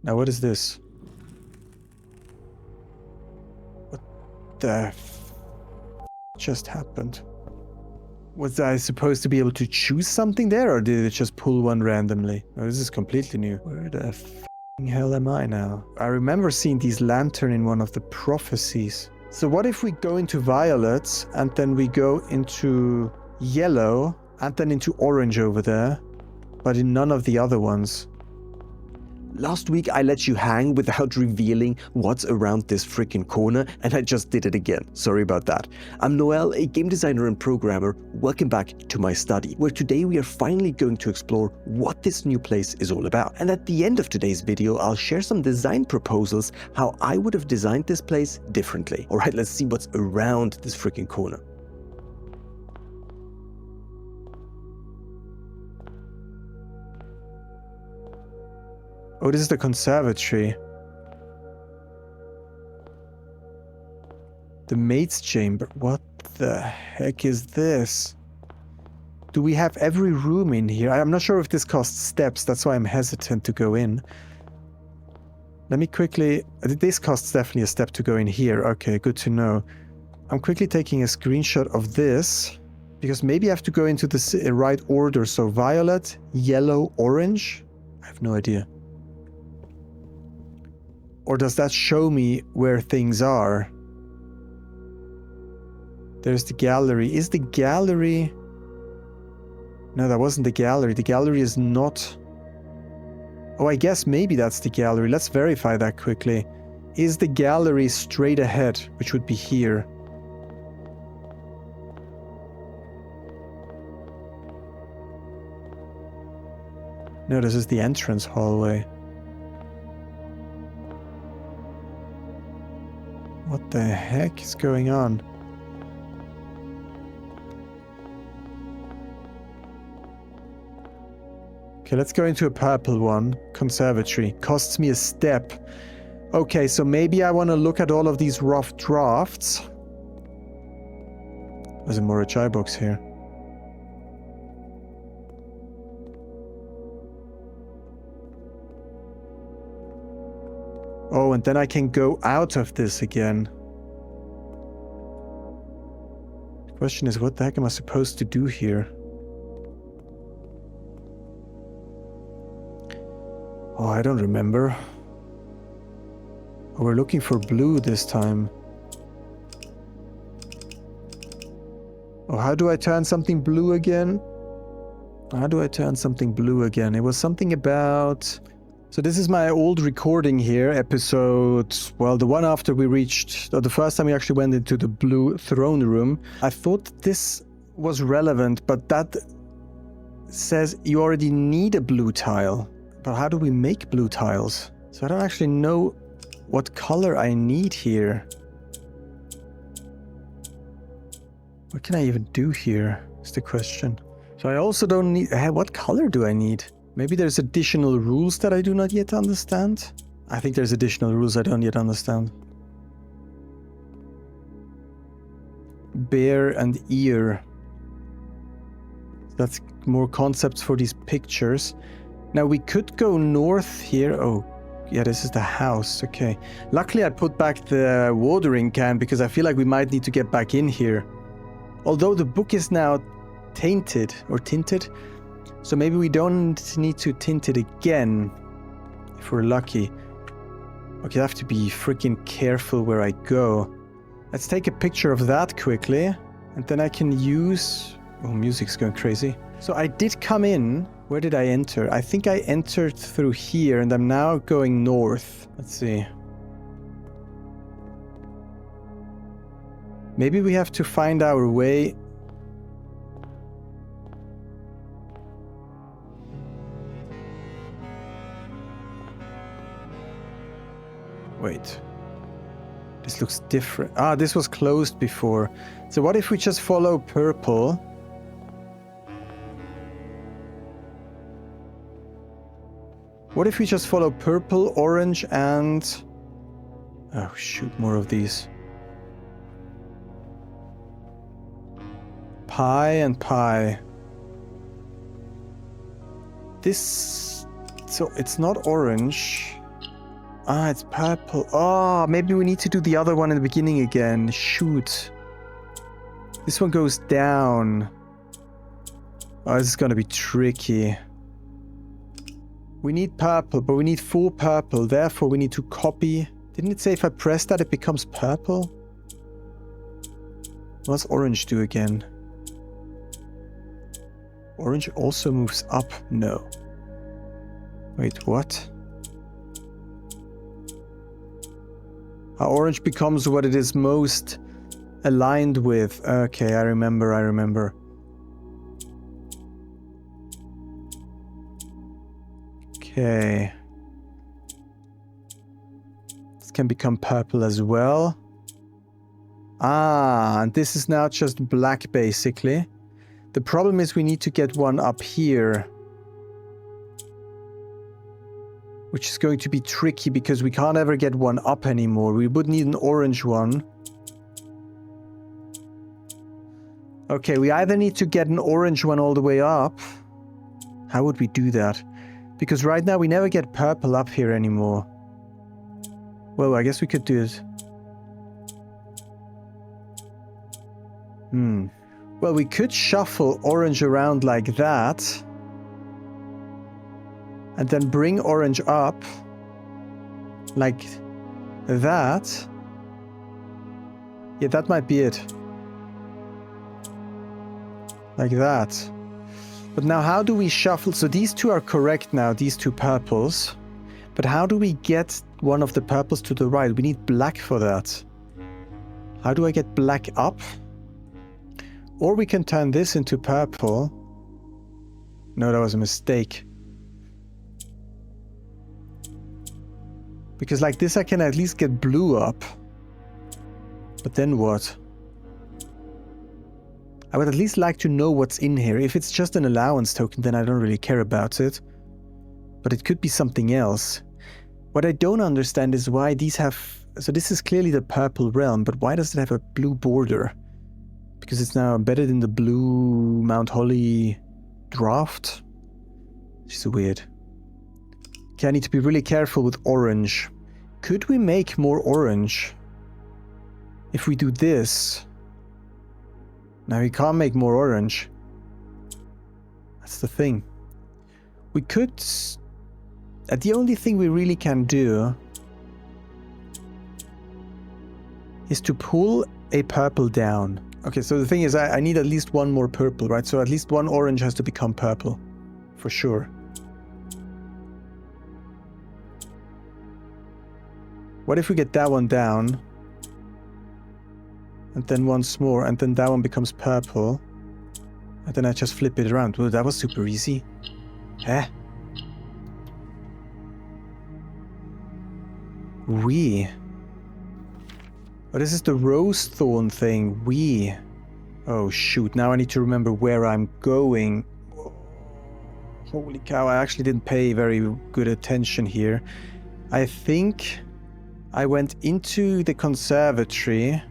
Now what is this? What the just happened? Was I supposed to be able to choose something there, or did it just pull one randomly? Oh, this is completely new. Where the hell am I now? I remember seeing these lanterns in one of the prophecies. So what if we go into violet, and then we go into yellow, and then into orange over there, but in none of the other ones? Last week I let you hang without revealing what's around this freaking corner, and I just did it again. Sorry about that. I'm Noel, a game designer and programmer. Welcome back to my study, where today we are finally going to explore what this new place is all about. And at the end of today's video, I'll share some design proposals, how I would have designed this place differently. Alright, let's see what's around this freaking corner. Oh, this is the conservatory. The maid's chamber. What the heck is this? Do we have every room in here? I'm not sure if this costs steps. That's why I'm hesitant to go in. Let me quickly... This costs definitely a step to go in here. Okay, good to know. I'm quickly taking a screenshot of this, because maybe I have to go into the right order. So violet, yellow, orange? I have no idea. Or does that show me where things are? There's the gallery. Is the gallery... No, that wasn't the gallery. The gallery is not... Oh, I guess maybe that's the gallery. Let's verify that quickly. Is the gallery straight ahead, which would be here? No, this is the entrance hallway. What the heck is going on? Okay, let's go into a purple one. Conservatory. Costs me a step. Okay, so maybe I want to look at all of these rough drafts. There's a Morochai box here. Oh, and then I can go out of this again. The question is, what the heck am I supposed to do here? Oh, I don't remember. Oh, we're looking for blue this time. Oh, how do I turn something blue again? How do I turn something blue again? It was something about... So this is my old recording here, episode, well, the one after we reached, or the first time we actually went into the blue throne room. I thought this was relevant, but that says you already need a blue tile. But how do we make blue tiles? So I don't actually know what color I need here. What can I even do here, is the question. So I also don't need, what color do I need? Maybe there's additional rules that I do not yet understand? I think there's additional rules I don't yet understand. Bear and ear. That's more concepts for these pictures. Now we could go north here. Oh, yeah, this is the house. Okay. Luckily I put back the watering can because I feel like we might need to get back in here. Although the book is now tainted or tinted. So maybe we don't need to tint it again, if we're lucky. Okay, I have to be freaking careful where I go. Let's take a picture of that quickly, and then I can use... Oh, music's going crazy. So I did come in. Where did I enter? I think I entered through here, and I'm now going north. Let's see. Maybe we have to find our way... Wait. This looks different. Ah, this was closed before. So what if we just follow purple? What if we just follow purple, orange, and... Oh, shoot, more of these. Pie and pie. This... So it's not orange. Ah, it's purple. Oh, maybe we need to do the other one in the beginning again. Shoot. This one goes down. Oh, this is gonna be tricky. We need purple, but we need 4 purple. Therefore, we need to copy. Didn't it say if I press that, it becomes purple? What's orange do again? Orange also moves up. No. Wait, what? Orange becomes what it is most aligned with. Okay, I remember. Okay. This can become purple as well. Ah, and this is now just black, basically. The problem is we need to get one up here. Which is going to be tricky because we can't ever get one up anymore. We would need an orange one. Okay, we either need to get an orange one all the way up. How would we do that? Because right now we never get purple up here anymore. Well, I guess we could do it. Well, we could shuffle orange around like that. And then bring orange up. Like that. Yeah, that might be it. Like that. But now how do we shuffle? So these two are correct now, these 2 purples. But how do we get one of the purples to the right? We need black for that. How do I get black up? Or we can turn this into purple. No, that was a mistake. Because like this I can at least get blue up. But then what? I would at least like to know what's in here. If it's just an allowance token, then I don't really care about it. But it could be something else. What I don't understand is why these have... So this is clearly the purple realm, but why does it have a blue border? Because it's now embedded in the blue Mount Holly draft? Which is weird. Okay, I need to be really careful with orange. Could we make more orange? If we do this... Now we can't make more orange. That's the thing. We could... the only thing we really can do is to pull a purple down. Okay, so the thing is I need at least one more purple, right? So at least one orange has to become purple. For sure. What if we get that one down? And then once more, and then that one becomes purple. And then I just flip it around. Oh, that was super easy. Eh? Oh, this is the rose thorn thing. Oh, shoot. Now I need to remember where I'm going. Holy cow, I actually didn't pay very good attention here. I think I went into the conservatory.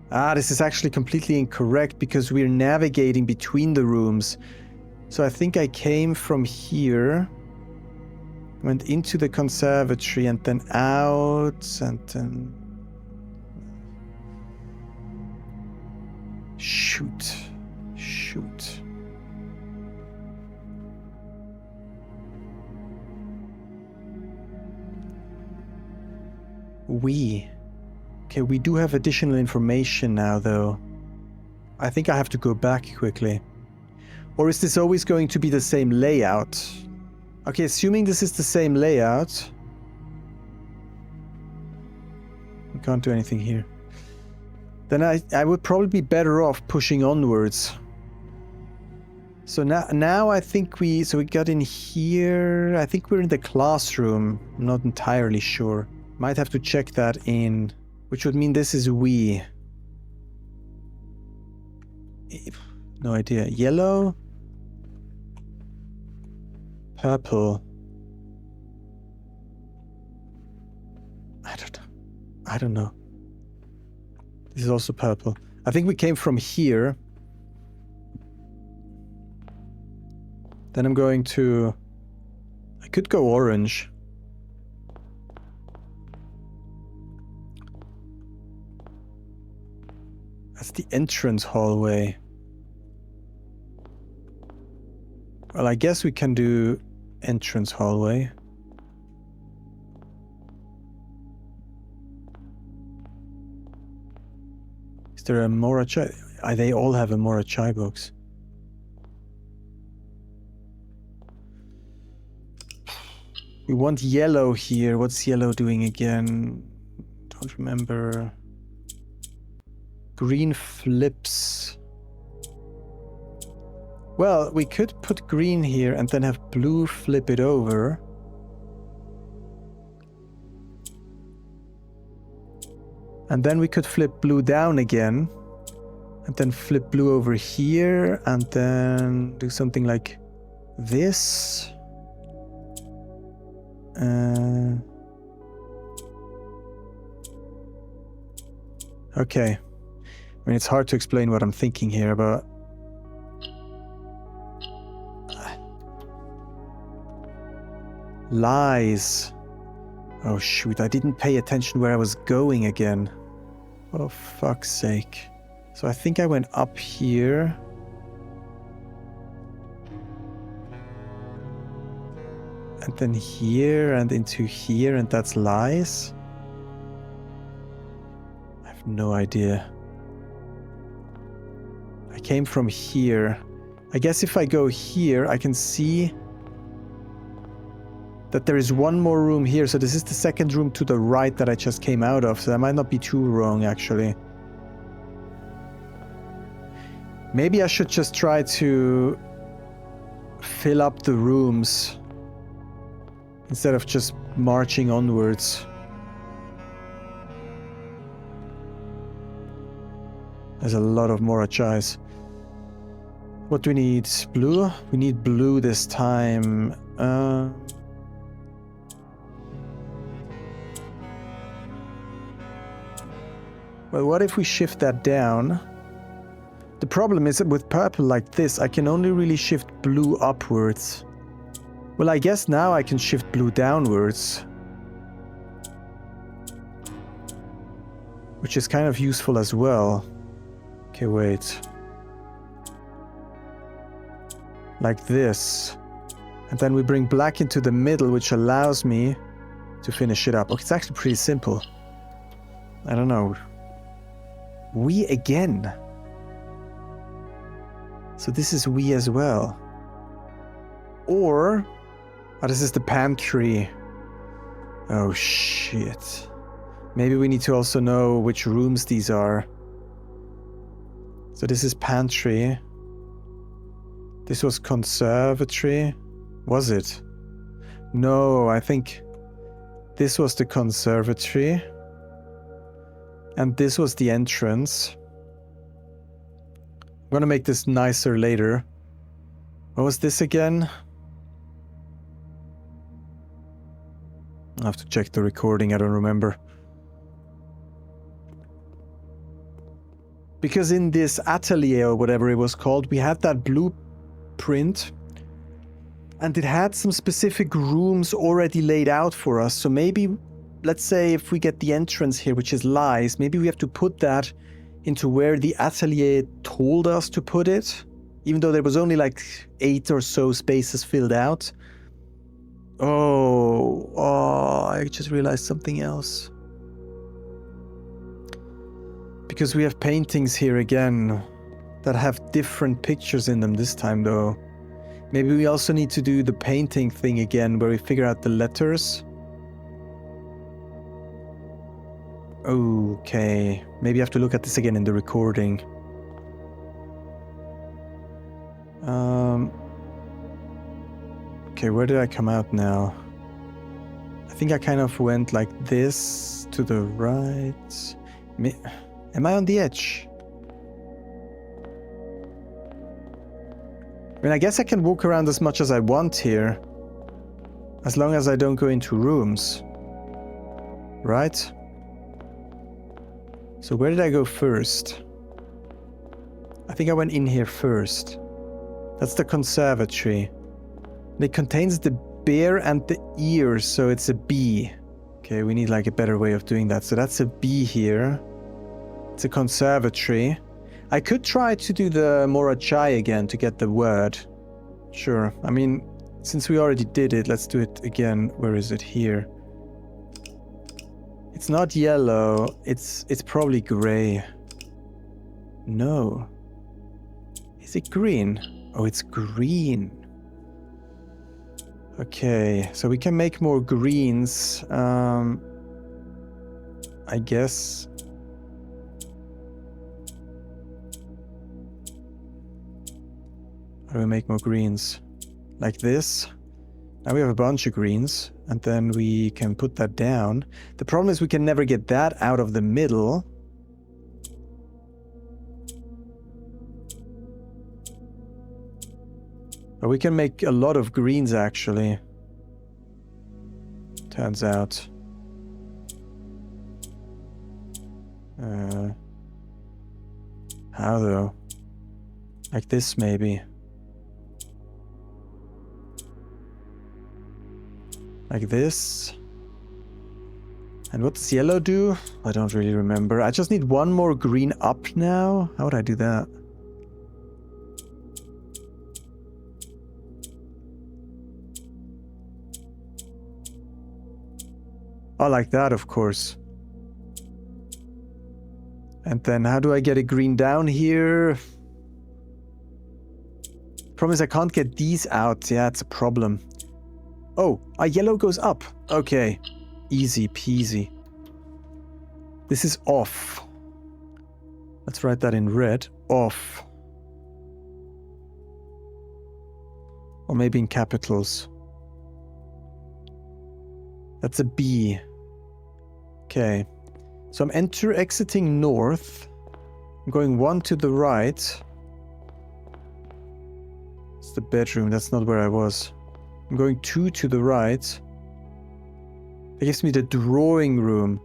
Ah, this is actually completely incorrect because we're navigating between the rooms. So I think I came from here, went into the conservatory and then out and then... Shoot. Okay, we do have additional information now, though. I think I have to go back quickly. Or is this always going to be the same layout? Okay, assuming this is the same layout... We can't do anything here. Then I would probably be better off pushing onwards. So now I think we got in here... I think we're in the classroom. I'm not entirely sure. Might have to check that in... Which would mean this is we. No idea. Yellow? Purple? I don't know. This is also purple. I think we came from here. Then I'm going to... I could go orange. That's the entrance hallway. Well, I guess we can do entrance hallway. Is there a Morachai? They all have a Morachai box. We want yellow here. What's yellow doing again? Don't remember. Green flips. Well, we could put green here and then have blue flip it over. And then we could flip blue down again. And then flip blue over here. And then do something like this. Okay. I mean, it's hard to explain what I'm thinking here, but... Lies. Oh shoot, I didn't pay attention where I was going again. Oh fuck's sake. So I think I went up here. And then here and into here, and that's lies? I have no idea. I came from here. I guess if I go here, I can see that there is one more room here. So this is the second room to the right that I just came out of. So I might not be too wrong, actually. Maybe I should just try to fill up the rooms instead of just marching onwards. There's a lot of Morachais. What do we need? Blue? We need blue this time. Well, what if we shift that down? The problem is that with purple like this, I can only really shift blue upwards. Well, I guess now I can shift blue downwards. Which is kind of useful as well. Okay, wait. Like this. And then we bring black into the middle, which allows me to finish it up. Okay, it's actually pretty simple. I don't know. We again. So this is we as well. Or... oh, this is the pantry. Oh shit. Maybe we need to also know which rooms these are. So this is pantry. This was conservatory. Was it? No, I think this was the conservatory. And this was the entrance. I'm gonna make this nicer later. What was this again? I have to check the recording, I don't remember. Because in this atelier or whatever it was called, we had that blueprint. And it had some specific rooms already laid out for us. So maybe, let's say if we get the entrance here, which is lies, maybe we have to put that into where the atelier told us to put it. Even though there was only like 8 or so spaces filled out. Oh, I just realized something else. Because we have paintings here again that have different pictures in them this time though. Maybe we also need to do the painting thing again where we figure out the letters. Okay, maybe I have to look at this again in the recording. Okay, where did I come out now? I think I kind of went like this to the right. Am I on the edge? I mean, I guess I can walk around as much as I want here. As long as I don't go into rooms. Right? So where did I go first? I think I went in here first. That's the conservatory. It contains the bear and the ears, so it's a B. Okay, we need like a better way of doing that. So that's a B here. It's a conservatory. I could try to do the Morachai again to get the word. Sure. I mean, since we already did it, let's do it again. Where is it? Here. It's not yellow. It's probably gray. No. Is it green? Oh, it's green. Okay, so we can make more greens. I guess. How do we make more greens? Like this. Now we have a bunch of greens, and then we can put that down. The problem is we can never get that out of the middle. But we can make a lot of greens, actually. Turns out. How though? Like this, maybe. Like this. And what does yellow do? I don't really remember. I just need one more green up now. How would I do that? Oh, like that, of course. And then how do I get a green down here? Problem is I can't get these out. Yeah, it's a problem. Oh, yellow goes up. Okay. Easy peasy. This is off. Let's write that in red. Off. Or maybe in capitals. That's a B. Okay. So I'm exiting north. I'm going one to the right. It's the bedroom. That's not where I was. I'm going 2 to the right. That gives me the drawing room.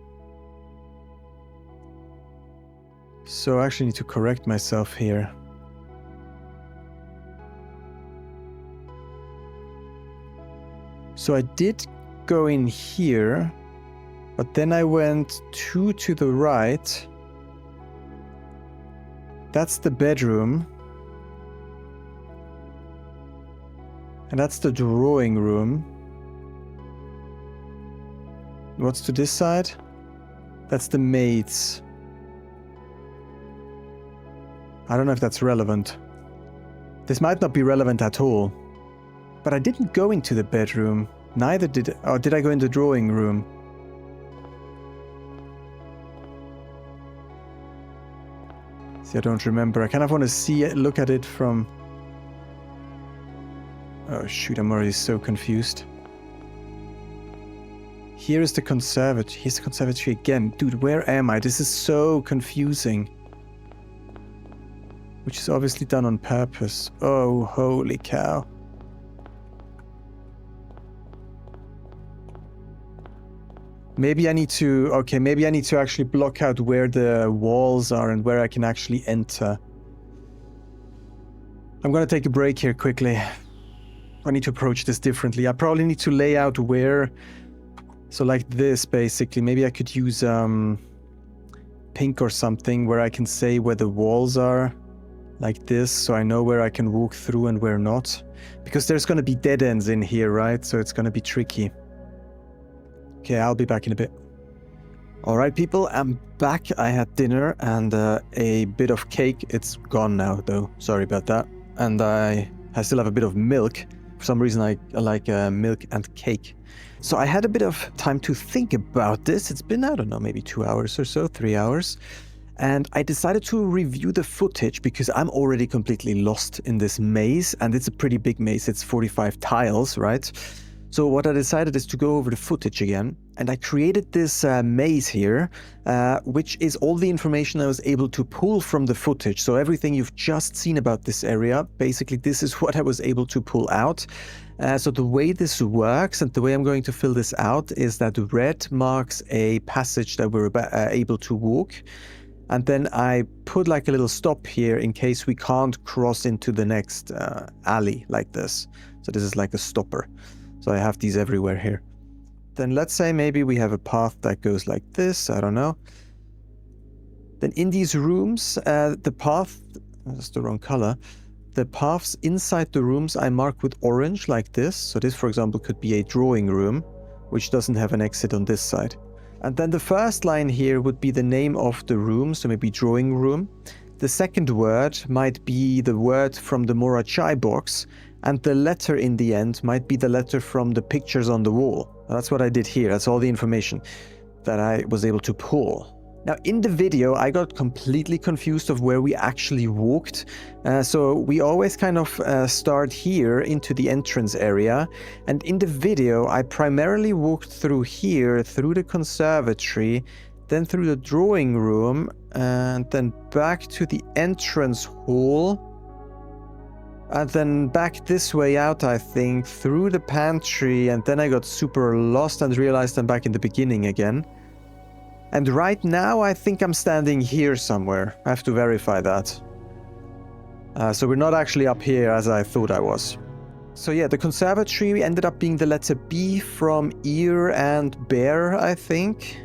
So I actually need to correct myself here. So I did go in here, but then I went 2 to the right. That's the bedroom. And that's the drawing room. What's to this side? That's the maids. I don't know if that's relevant. This might not be relevant at all. But I didn't go into the bedroom. Neither did... Oh, did I go in the drawing room? See, I don't remember. I kind of want to see it, look at it from... Oh shoot, I'm already so confused. Here is the conservatory. Here's the conservatory again. Dude, where am I? This is so confusing. Which is obviously done on purpose. Oh, holy cow. Maybe I need to... Okay, maybe I need to actually block out where the walls are and where I can actually enter. I'm gonna take a break here quickly. I need to approach this differently. I probably need to lay out where... So like this, basically. Maybe I could use pink or something where I can say where the walls are. Like this, so I know where I can walk through and where not. Because there's going to be dead ends in here, right? So it's going to be tricky. Okay, I'll be back in a bit. Alright people, I'm back. I had dinner and a bit of cake. It's gone now though, sorry about that. And I still have a bit of milk. For some reason I like milk and cake. So I had a bit of time to think about this. It's been, I don't know, maybe 2 hours or so, 3 hours. And I decided to review the footage because I'm already completely lost in this maze. And it's a pretty big maze. It's 45 tiles, right? So what I decided is to go over the footage again. And I created this maze here, which is all the information I was able to pull from the footage. So everything you've just seen about this area, basically this is what I was able to pull out. So the way this works and the way I'm going to fill this out is that red marks a passage that we're able to walk. And then I put like a little stop here in case we can't cross into the next alley like this. So this is like a stopper. So I have these everywhere here. Then let's say maybe we have a path that goes like this. I don't know. Then in these rooms, the path, that's the wrong color. The paths inside the rooms I mark with orange like this. So this, for example, could be a drawing room, which doesn't have an exit on this side. And then the first line here would be the name of the room, so maybe drawing room. The second word might be the word from the Morachai box, and the letter in the end might be the letter from the pictures on the wall. That's what I did here. That's all the information that I was able to pull. Now, in the video, I got completely confused of where we actually walked. So we always kind of start here into the entrance area. And in the video, I primarily walked through here, through the conservatory, then through the drawing room, and then back to the entrance hall. And then back this way out, I think, through the pantry. And then I got super lost and realized I'm back in the beginning again. And right now, I think I'm standing here somewhere. I have to verify that. So we're not actually up here as I thought I was. So yeah, the conservatory ended up being the letter B from ear and bear, I think.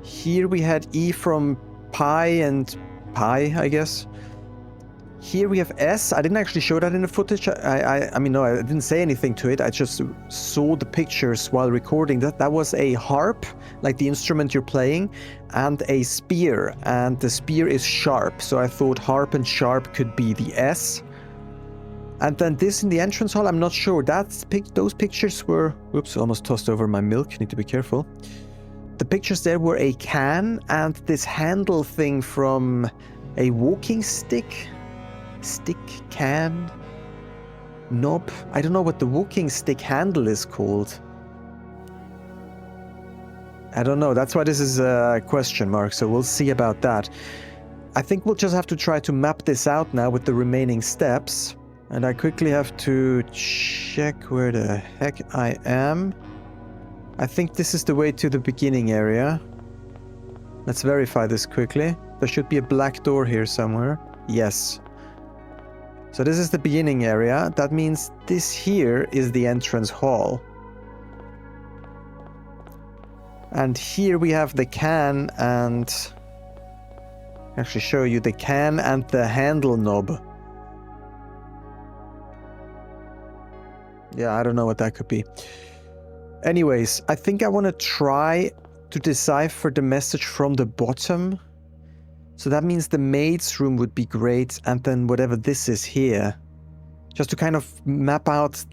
Here we had E from pie and pie, I guess. Here we have S. I didn't actually show that in the footage. I mean, no, I didn't say anything to it. I just saw the pictures while recording that. That was a harp, like the instrument you're playing, and a spear. And the spear is sharp. So I thought harp and sharp could be the S. And then this in the entrance hall, I'm not sure. Those pictures were... Whoops, almost tossed over my milk. Need to be careful. The pictures there were a can and this handle thing from a walking stick. Stick, can, knob. I don't know what the walking stick handle is called. I don't know. That's why this is a question mark. So we'll see about that. I think we'll just have to try to map this out now with the remaining steps. And I quickly have to check where the heck I am. I think this is the way to the beginning area. Let's verify this quickly. There should be a black door here somewhere. Yes. So this is the beginning area. That means this here is the entrance hall. And here we have the can and... actually show you the can and the handle knob. Yeah, I don't know what that could be. Anyways, I think I want to try to decipher the message from the bottom. So that means the maid's room would be great, and then whatever this is here. Just to kind of map out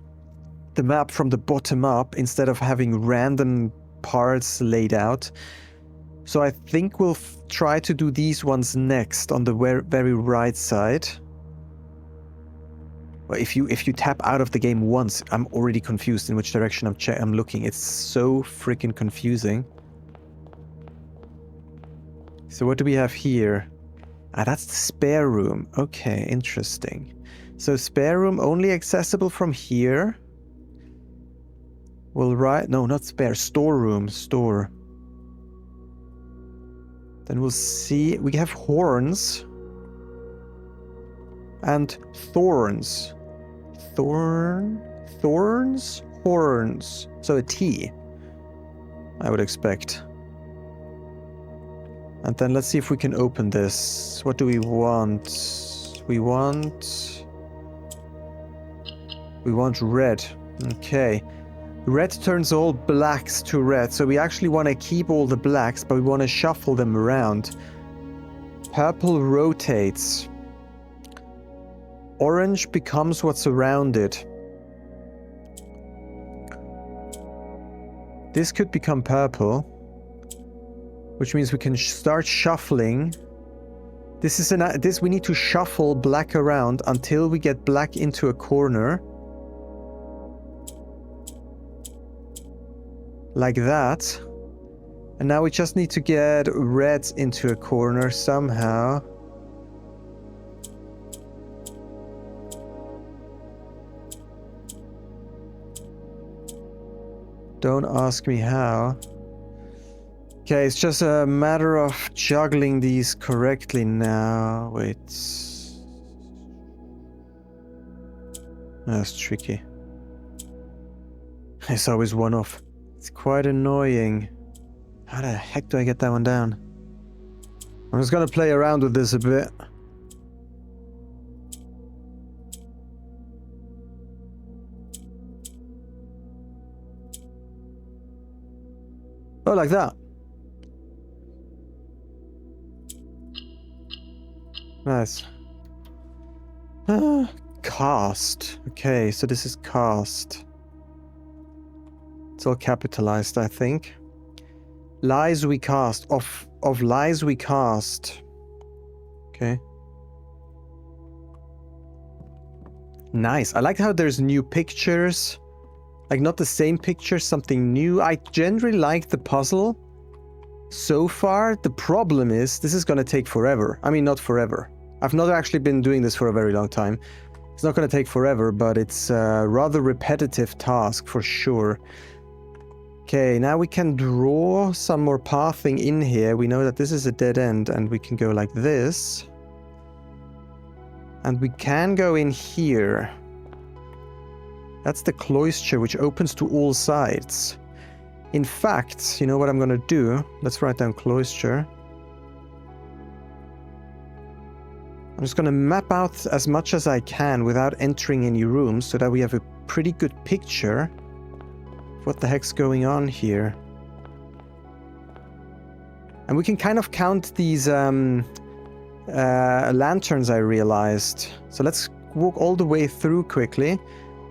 the map from the bottom up, instead of having random parts laid out. So I think we'll try to do these ones next, on the very right side. Well, if you tap out of the game once, I'm already confused in which direction I'm looking. It's so freaking confusing. So what do we have here? Ah, that's the spare room. Okay, interesting. So spare room only accessible from here. Well, right. No, not spare. Storeroom. Store. Then we'll see. We have horns. And thorns. Thorns? Horns. So a T, I would expect. And then let's see if we can open this. What do we want? We want red. Okay. Red turns all blacks to red. So we actually want to keep all the blacks, but we want to shuffle them around. Purple rotates. Orange becomes what's around it. This could become purple, which means we can start shuffling. This we need to shuffle black around until we get black into a corner. Like that. And now we just need to get red into a corner somehow. Don't ask me how. Okay, it's just a matter of juggling these correctly now. Wait. That's tricky. It's always one off. It's quite annoying. How the heck do I get that one down? I'm just gonna play around with this a bit. Oh, like that. Nice. Cast. Okay, so this is cast. It's all capitalized, I think. Lies we cast. Of lies we cast. Okay. Nice. I like how there's new pictures. Like, not the same picture, something new. I generally like the puzzle so far. The problem is, this is gonna take forever. I mean, not forever. I've not actually been doing this for a very long time. It's not gonna take forever, but it's a rather repetitive task for sure. Okay, now we can draw some more pathing in here. We know that this is a dead end, and we can go like this. And we can go in here. That's the cloister, which opens to all sides. In fact, you know what I'm gonna do? Let's write down cloister. I'm just gonna map out as much as I can without entering any rooms so that we have a pretty good picture of what the heck's going on here. And we can kind of count these lanterns, I realized. So let's walk all the way through quickly.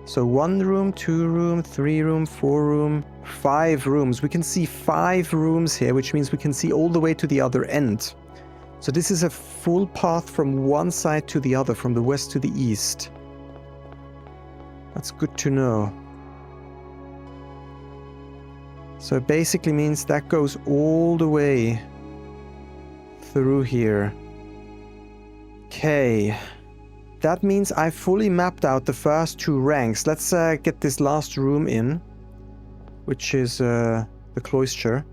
So 1 room, 2 room, 3 room, 4 room, 5 rooms. We can see 5 rooms here, which means we can see all the way to the other end. So this is a full path from one side to the other, from the west to the east. That's good to know. So it basically means that goes all the way through here. Okay. That means I fully mapped out the first 2 ranks. Let's get this last room in, which is the cloister.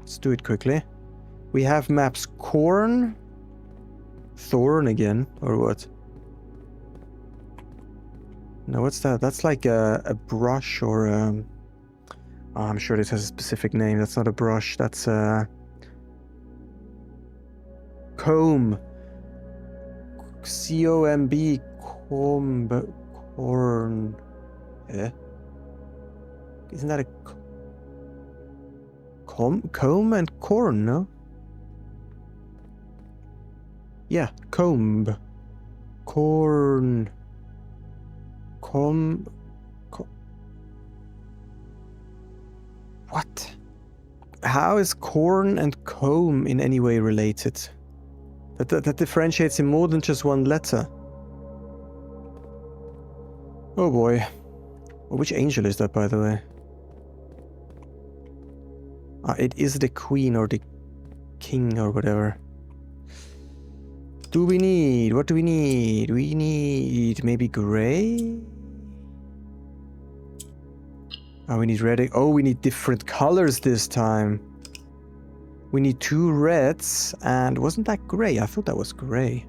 Let's do it quickly. We have maps Corn, Thorn again, or what? No, what's that? That's like a brush or oh, I'm sure this has a specific name. That's not a brush. That's a comb. C-O-M-B, comb, corn. Eh? Isn't that a comb and corn, no? Yeah, comb. Corn. What? How is corn and comb in any way related? That differentiates in more than just one letter. Oh boy. Well, which angel is that, by the way? It is the queen or the king or whatever. What do we need? We need maybe gray? Oh, we need red. Oh, we need different colors this time. We need 2 reds, and wasn't that gray? I thought that was gray.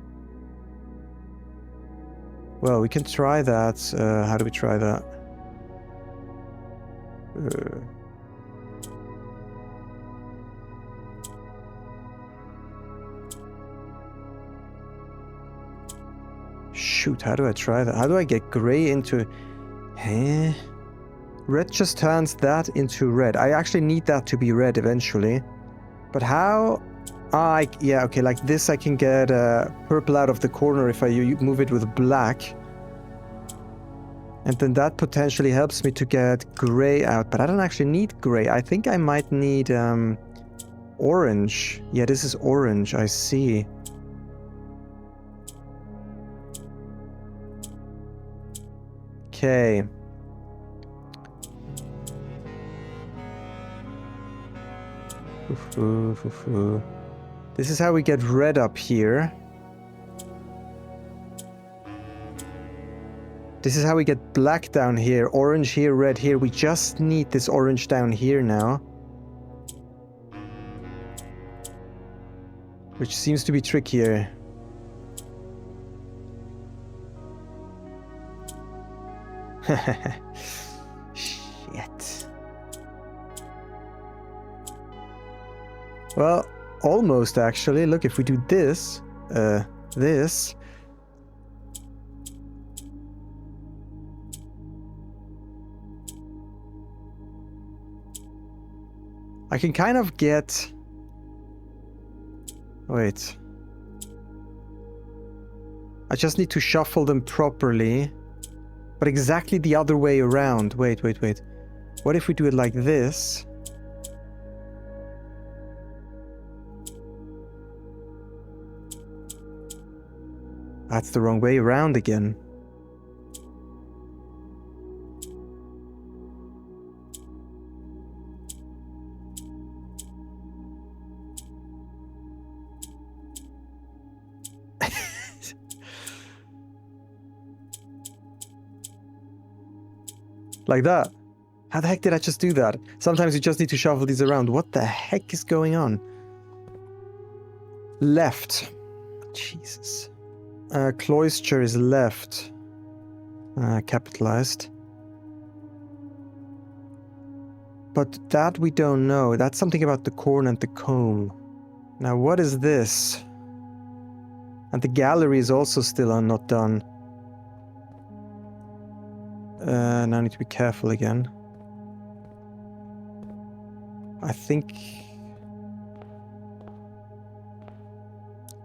Well, we can try that. How do we try that? Shoot, how do I try that? How do I get gray into... Huh? Red just turns that into red. I actually need that to be red eventually. But how? Yeah, okay, like this I can get purple out of the corner if I move it with black. And then that potentially helps me to get gray out. But I don't actually need gray. I think I might need orange. Yeah, this is orange, I see. Okay. This is how we get red up here. This is how we get black down here, orange here, red here. We just need this orange down here now. Which seems to be trickier. Shit. Well, almost actually. Look, if we do this, this. I can kind of get... Wait. I just need to shuffle them properly. But exactly the other way around. Wait. What if we do it like this? That's the wrong way around again. Like that. How the heck did I just do that? Sometimes you just need to shuffle these around. What the heck is going on? Left. Jesus. Cloister is left. Capitalized. But that we don't know. That's something about the corn and the comb. Now what is this? And the gallery is also still not done. Now I need to be careful again. I think...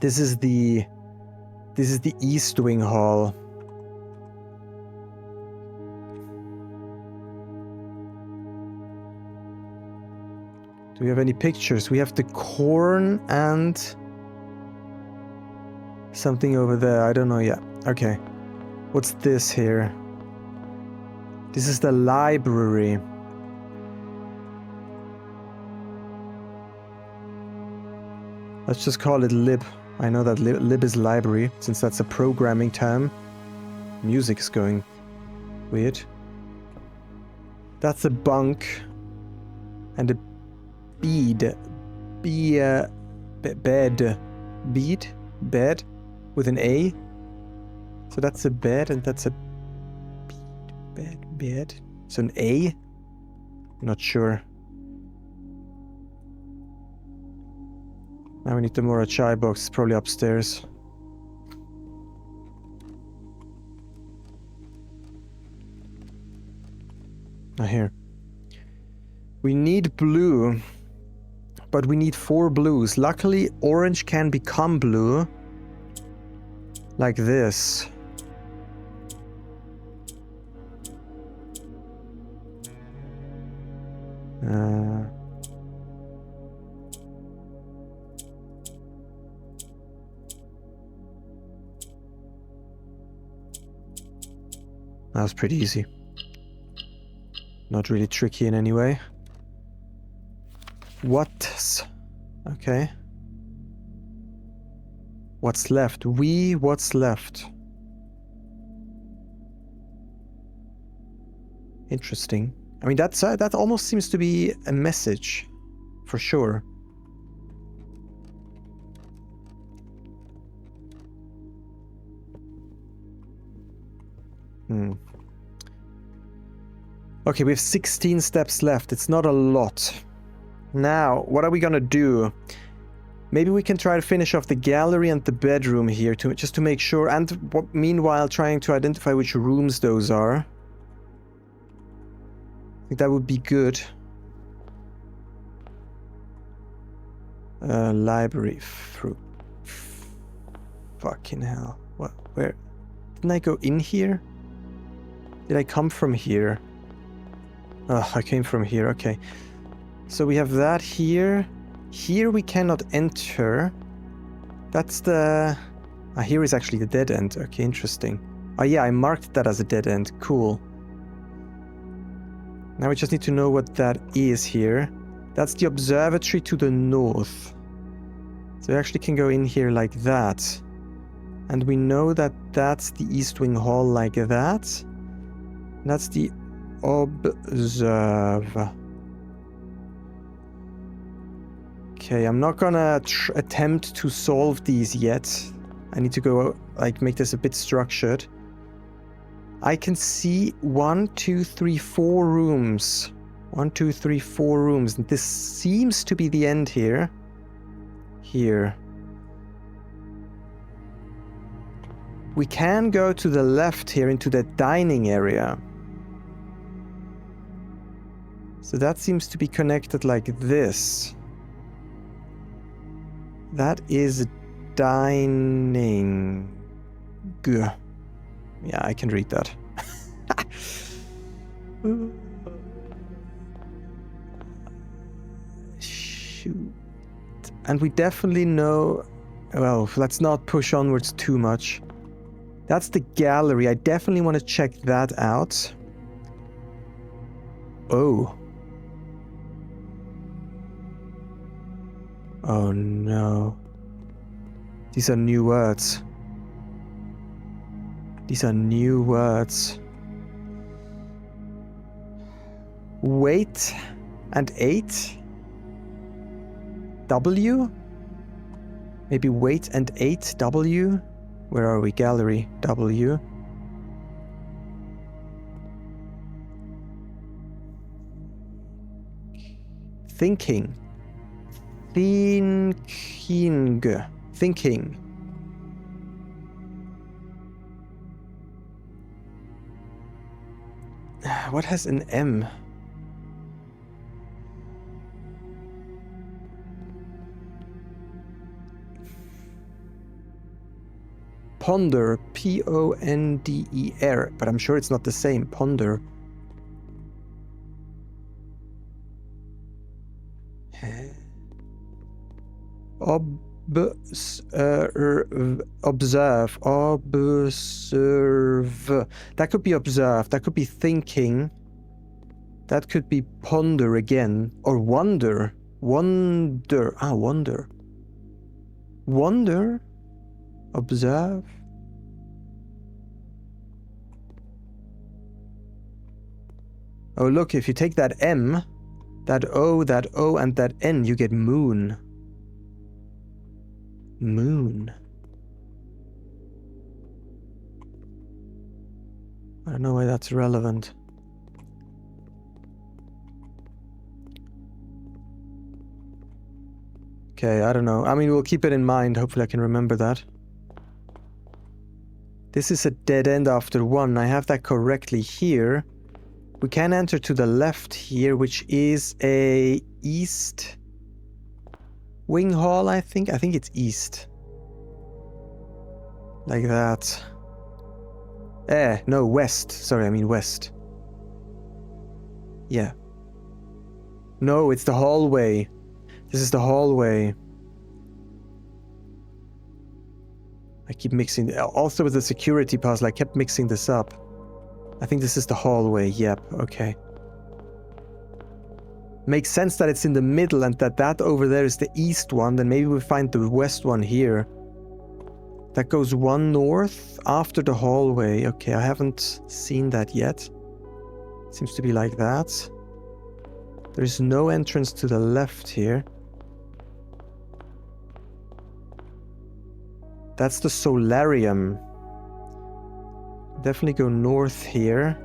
This is the East Wing Hall. Do we have any pictures? We have the corn and... something over there. I don't know yet. Okay. What's this here? This is the library. Let's just call it lib. I know that lib is library, since that's a programming term. Music is going weird. That's a bunk. And a bead. Bed. Bead? Bed? With an A. So that's a bed, and that's a bed. So an A? Not sure. Now we need the Mora Chai box. It's probably upstairs. Here. We need blue. But we need 4 blues. Luckily, orange can become blue. Like this. That was pretty easy. Not really tricky in any way. What's... Okay. What's left? What's left? Interesting. I mean, that almost seems to be a message. For sure. Okay, we have 16 steps left. It's not a lot. Now, what are we gonna do? Maybe we can try to finish off the gallery and the bedroom here just to make sure, and meanwhile trying to identify which rooms those are. I think that would be good. Library. Fucking hell. What? Where? Didn't I go in here? Did I come from here? Oh, I came from here. Okay. So we have that here. Here we cannot enter. That's the... here is actually the dead end. Okay, interesting. Oh yeah, I marked that as a dead end. Cool. Now we just need to know what that is here. That's the observatory to the north. So we actually can go in here like that. And we know that that's the East Wing Hall like that. That's the observe. Okay, I'm not gonna attempt to solve these yet. I need to go, like, make this a bit structured. I can see 1, 2, 3, 4 rooms. 1, 2, 3, 4 rooms. And this seems to be the end here. here. We can go to the left here into the dining area. So that seems to be connected like this. That is dining. Yeah, I can read that. Shoot. And we definitely know... Well, let's not push onwards too much. That's the gallery. I definitely want to check that out. Oh. Oh no. These are new words. These are new words. Wait and 8. W? Maybe wait and 8 W? Where are we? Gallery W. Thinking. Thinking. What has an M? Ponder, P-O-N-D-E-R, but I'm sure it's not the same. Ponder. Observe. That could be observe. That could be thinking. That could be ponder again. Or wonder. Wonder. Wonder. Wonder. Observe. Oh, look, if you take that M, that O, and that N, you get moon. Moon. I don't know why that's relevant. Okay, I don't know. I mean, we'll keep it in mind. Hopefully I can remember that. This is a dead end after 1. I have that correctly here. We can enter to the left here, which is a east wing hall, I think. I think it's east. Like that. No, west. Sorry, I mean west. Yeah. No, it's the hallway. This is the hallway. I keep mixing... Also with the security puzzle, I kept mixing this up. I think this is the hallway. Yep, okay. Makes sense that it's in the middle and that over there is the east one. Then maybe we find the west one here. That goes 1 north after the hallway. Okay, I haven't seen that yet. Seems to be like that. There's no entrance to the left here. That's the solarium. Definitely go north here.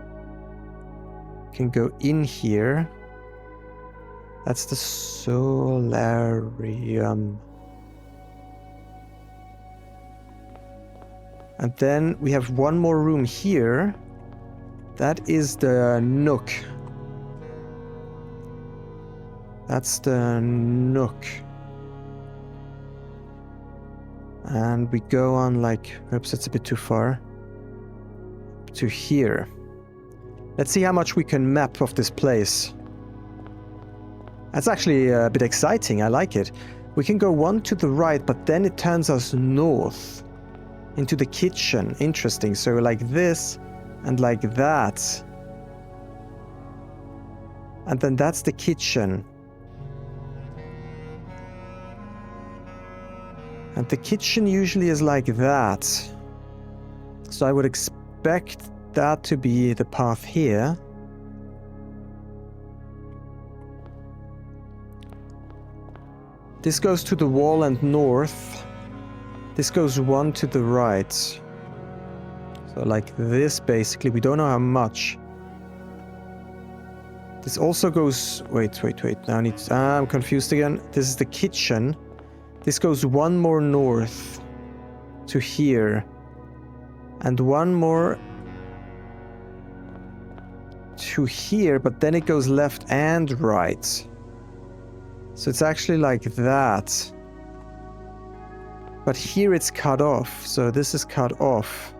Can go in here. That's the solarium. And then we have one more room here. That is the nook. That's the nook. And we go on like... Oops, that's a bit too far. To here. Let's see how much we can map of this place. That's actually a bit exciting. I like it. We can go 1 to the right, but then it turns us north into the kitchen. Interesting. So like this and like that. And then that's the kitchen. And the kitchen usually is like that. So I would expect that to be the path here. This goes to the wall and north. This goes 1 to the right. So like this basically. We don't know how much. This also goes... Wait. Now I'm confused again. This is the kitchen. This goes one more north to here. And one more to here, but then it goes left and right. So it's actually like that. But here it's cut off, so this is cut off.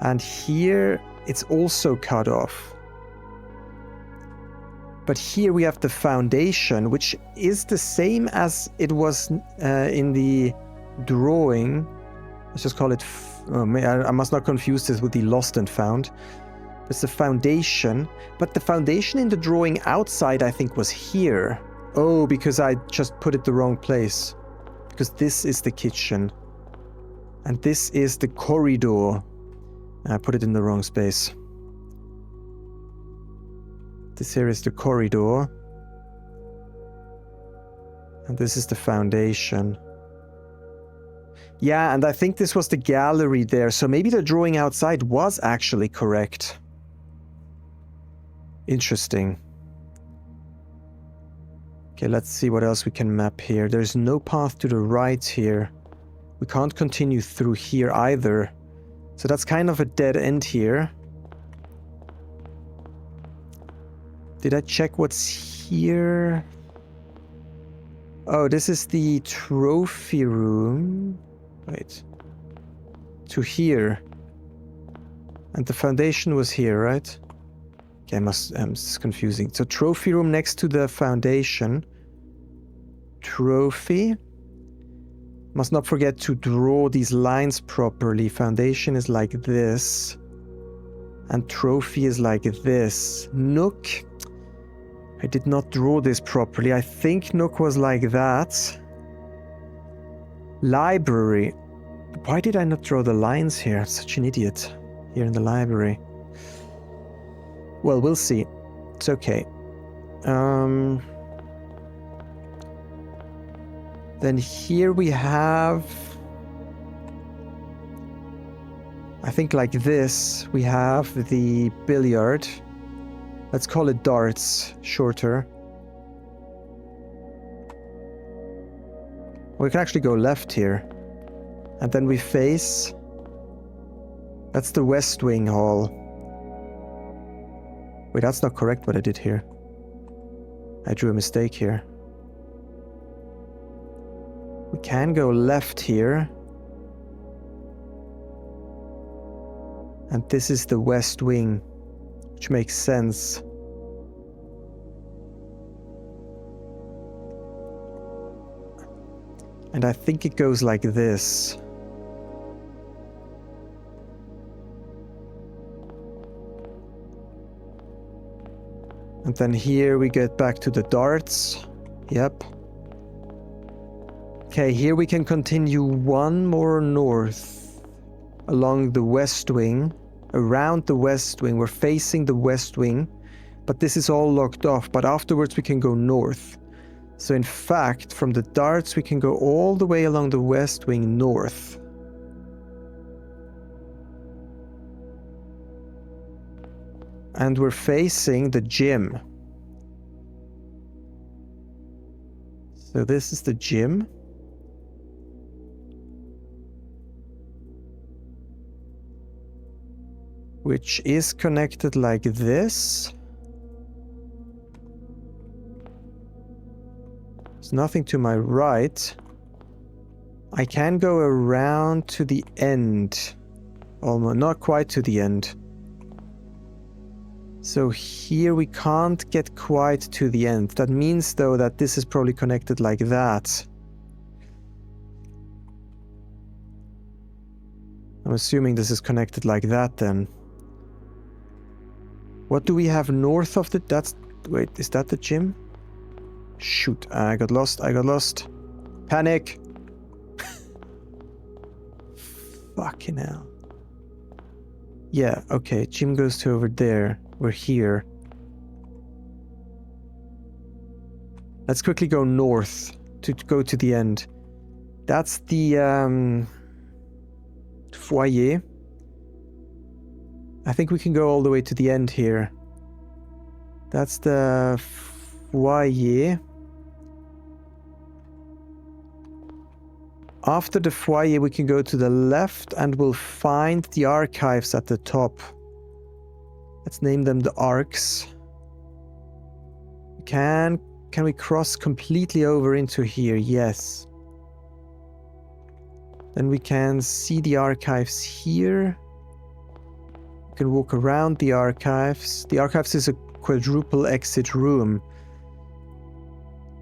And here it's also cut off. But here we have the foundation, which is the same as it was in the drawing. Let's just call it... I must not confuse this with the lost and found. It's the foundation. But the foundation in the drawing outside, I think, was here. Oh, because I just put it the wrong place. Because this is the kitchen. And this is the corridor. I put it in the wrong space. This here is the corridor. And this is the foundation. Yeah, and I think this was the gallery there. So maybe the drawing outside was actually correct. Interesting. Okay, let's see what else we can map here. There's no path to the right here. We can't continue through here either. So that's kind of a dead end here. Did I check what's here? Oh, this is the trophy room. Wait. To here. And the foundation was here, right? Okay, it's confusing. So trophy room next to the foundation. Trophy. Must not forget to draw these lines properly. Foundation is like this. And trophy is like this. Nook. I did not draw this properly. I think Nook was like that. Library. Why did I not draw the lines here? I'm such an idiot. Here in the library. Well, we'll see. It's okay. Then here we have... I think like this, we have the billiard. Let's call it darts, shorter. We can actually go left here. And then we face... That's the West Wing Hall. Wait, that's not correct what I did here. I drew a mistake here. We can go left here. And this is the West Wing, which makes sense. And I think it goes like this. And then here we get back to the darts. Yep. Okay, here we can continue one more north along the West Wing, around the West Wing. We're facing the West Wing, but this is all locked off. But afterwards we can go north. So in fact, from the darts we can go all the way along the West Wing north. And we're facing the gym. So this is the gym. Which is connected like this. There's nothing to my right. I can go around to the end. Almost, not quite to the end. So here we can't get quite to the end. That means though that this is probably connected like that. I'm assuming this is connected like that then. What do we have north of the... That's... Wait, is that the gym? Shoot, I got lost, Panic! Fucking hell. Yeah, okay, gym goes to over there. We're here. Let's quickly go north to go to the end. That's the foyer. I think we can go all the way to the end here. That's the foyer. After the foyer, we can go to the left and we'll find the archives at the top. Let's name them the arcs. Can we cross completely over into here? Yes. Then we can see the archives here. We can walk around the archives. The archives is a quadruple exit room.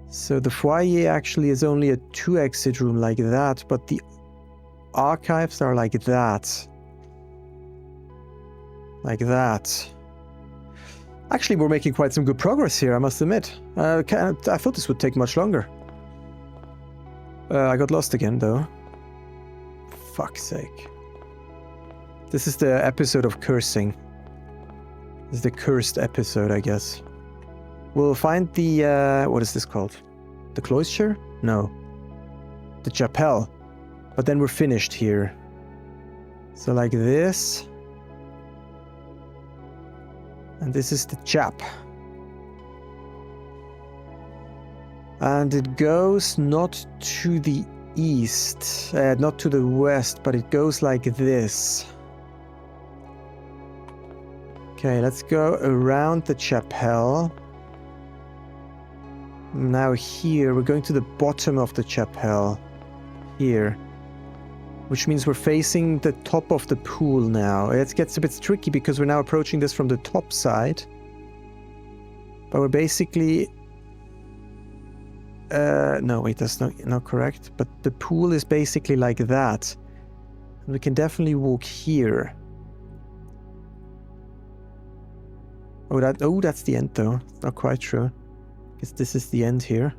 So the foyer actually is only a 2-exit room like that, but the archives are like that. Like that. Actually, we're making quite some good progress here, I must admit. I thought this would take much longer. I got lost again, though. Fuck's sake. This is the episode of cursing. This is the cursed episode, I guess. We'll find the, what is this called? The cloister? No. The chapel. But then we're finished here. So like this. And this is the chap. And it goes not to the east, not to the west, but it goes like this. Okay, let's go around the chapel. Now here, we're going to the bottom of the chapel. Here. Which means we're facing the top of the pool now. It gets a bit tricky because we're now approaching this from the top side. But we're basically... no, wait, that's not correct. But the pool is basically like that. And we can definitely walk here. Oh, that's the end though. It's not quite true. Guess this is the end here.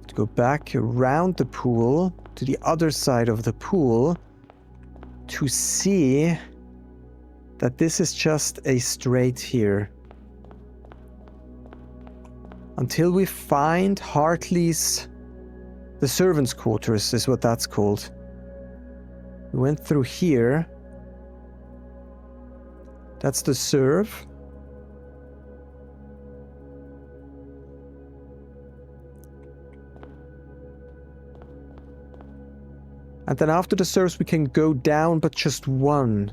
To go back around the pool to the other side of the pool to see that this is just a straight here. Until we find Hartley's... The servants' quarters is what that's called. We went through here. That's the serve. And then after the serves we can go down, but just one.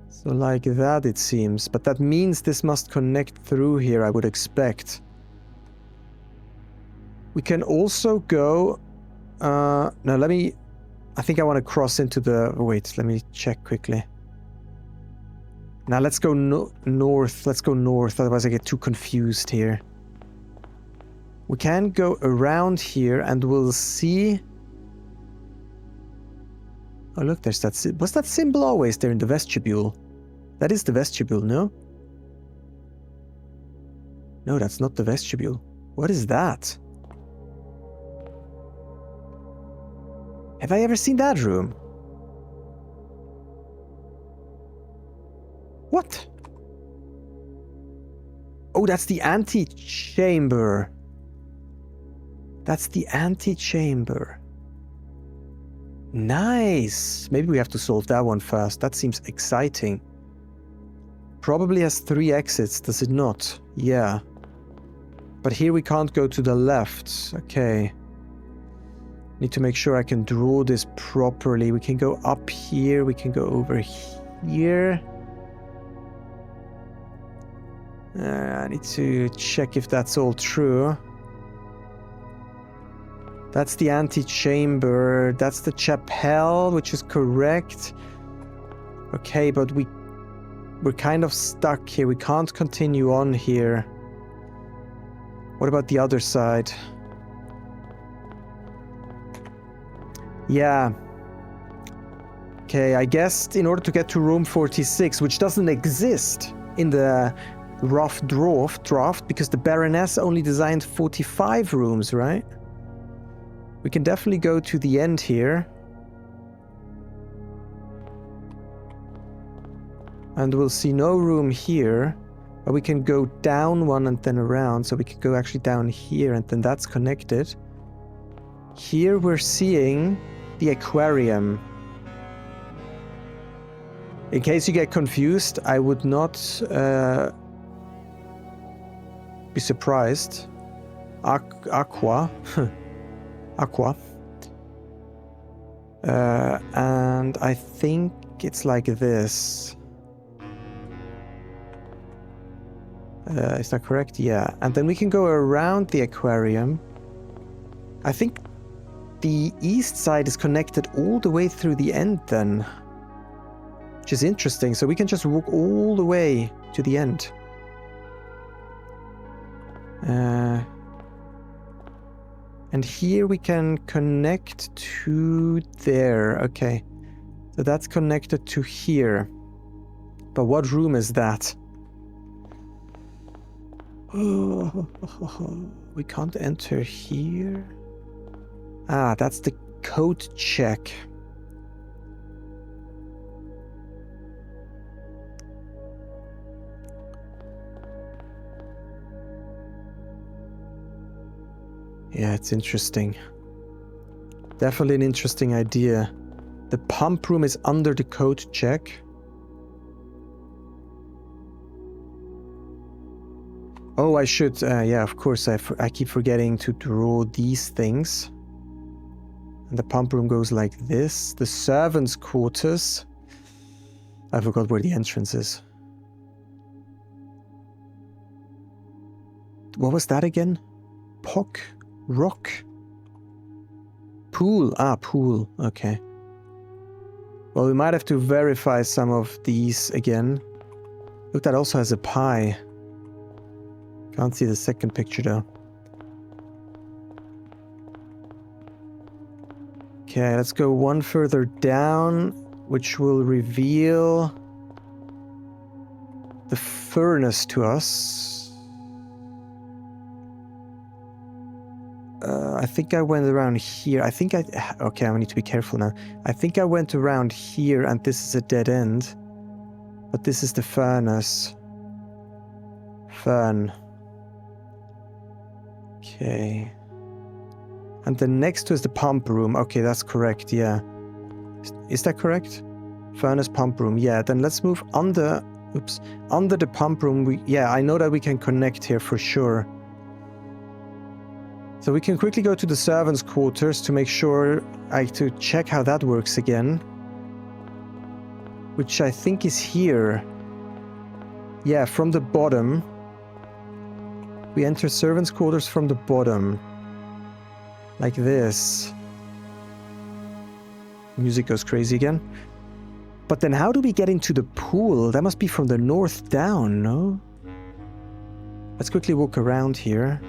So like that it seems. But that means this must connect through here, I would expect. We can also go... no, let me... I think I want to cross into the... Wait, let me check quickly. Now let's go north. Let's go north, otherwise I get too confused here. We can go around here and we'll see... Oh look, there's that... Was that symbol always there in the vestibule? That is the vestibule, no? No, that's not the vestibule. What is that? Have I ever seen that room? What? Oh, that's the antechamber. That's the antechamber. Nice! Maybe we have to solve that one first. That seems exciting. Probably has 3 exits, does it not? Yeah. But here we can't go to the left. Okay. Need to make sure I can draw this properly. We can go up here. We can go over here. I need to check if that's all true. That's the antechamber. That's the chapel, which is correct. Okay, but we're kind of stuck here. We can't continue on here. What about the other side? Yeah. Okay, I guess in order to get to room 46, which doesn't exist in the rough draft, because the Baroness only designed 45 rooms, right? We can definitely go to the end here. And we'll see no room here. But we can go down one and then around. So we can go actually down here and then that's connected. Here we're seeing the aquarium. In case you get confused, I would not be surprised. Aqua. Aqua. And I think it's like this. Is that correct? Yeah. And then we can go around the aquarium. I think the east side is connected all the way through the end then. Which is interesting. So we can just walk all the way to the end. And here we can connect to there. Okay. So that's connected to here. But what room is that? We can't enter here. Ah, that's the code check. Yeah, it's interesting. Definitely an interesting idea. The pump room is under the code check. Oh, I should, yeah, of course, I keep forgetting to draw these things. And the pump room goes like this. The servants' quarters. I forgot where the entrance is. What was that again? Pock? Rock? Pool. Ah, pool. Okay. Well, we might have to verify some of these again. Look, that also has a pie. Can't see the second picture though. Okay, let's go one further down, which will reveal the furnace to us. I think I went around here. Okay, I need to be careful now. I think I went around here and this is a dead end. But this is the furnace. Fern. Okay. And the next to is the pump room. Okay, that's correct, yeah. Is that correct? Furnace pump room, yeah. Then let's move under... Oops. Under the pump room, yeah, I know that we can connect here for sure. So we can quickly go to the servants' quarters to make sure, to check how that works again. Which I think is here. Yeah, from the bottom. We enter servants' quarters from the bottom. Like this. Music goes crazy again. But then how do we get into the pool? That must be from the north down, no? Let's quickly walk around here.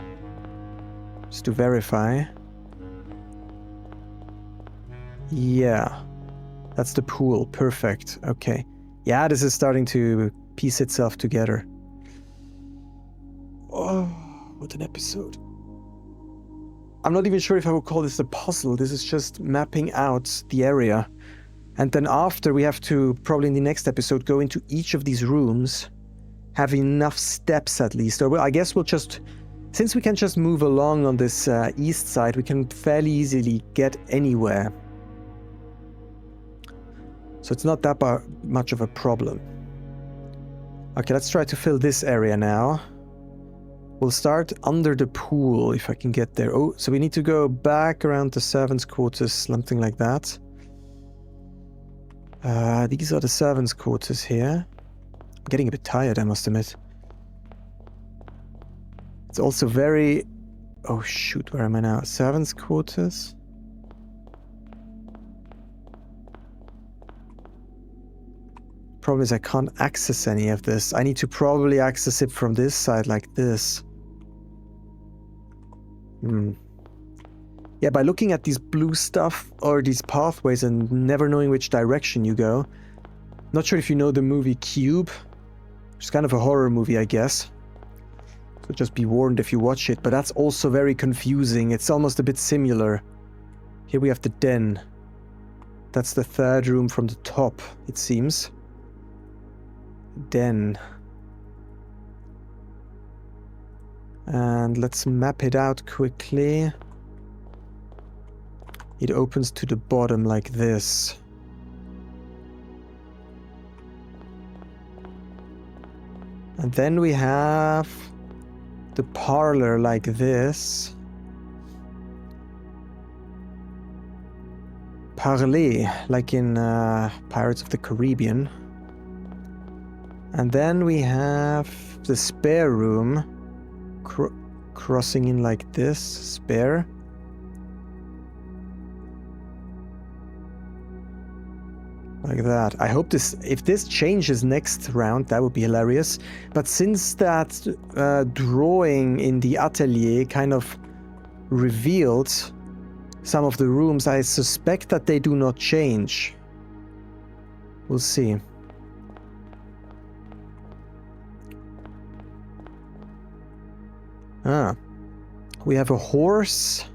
Just to verify. Yeah. That's the pool. Perfect. Okay. Yeah, this is starting to piece itself together. Oh, what an episode. I'm not even sure if I would call this a puzzle. This is just mapping out the area. And then after, we have to, probably in the next episode, go into each of these rooms. Have enough steps at least. Or well, I guess we'll just... Since we can just move along on this east side, we can fairly easily get anywhere. So it's not that much of a problem. Okay, let's try to fill this area now. We'll start under the pool, if I can get there. Oh, so we need to go back around the servants' quarters, something like that. These are the servants' quarters here. I'm getting a bit tired, I must admit. It's also very... Oh shoot, where am I now? Servants' quarters? Problem is I can't access any of this. I need to probably access it from this side like this. Yeah, by looking at these blue stuff or these pathways and never knowing which direction you go. Not sure if you know the movie Cube. It's kind of a horror movie, I guess. So just be warned if you watch it, but that's also very confusing. It's almost a bit similar. Here we have the den. That's the third room from the top, it seems. Den. And let's map it out quickly. It opens to the bottom like this. And then we have the parlor like this. parler, like in Pirates of the Caribbean. And then we have the spare room, crossing in like this, spare. Like that. I hope if this changes next round, that would be hilarious. But since that drawing in the atelier kind of revealed some of the rooms, I suspect that they do not change. We'll see. We have a horse,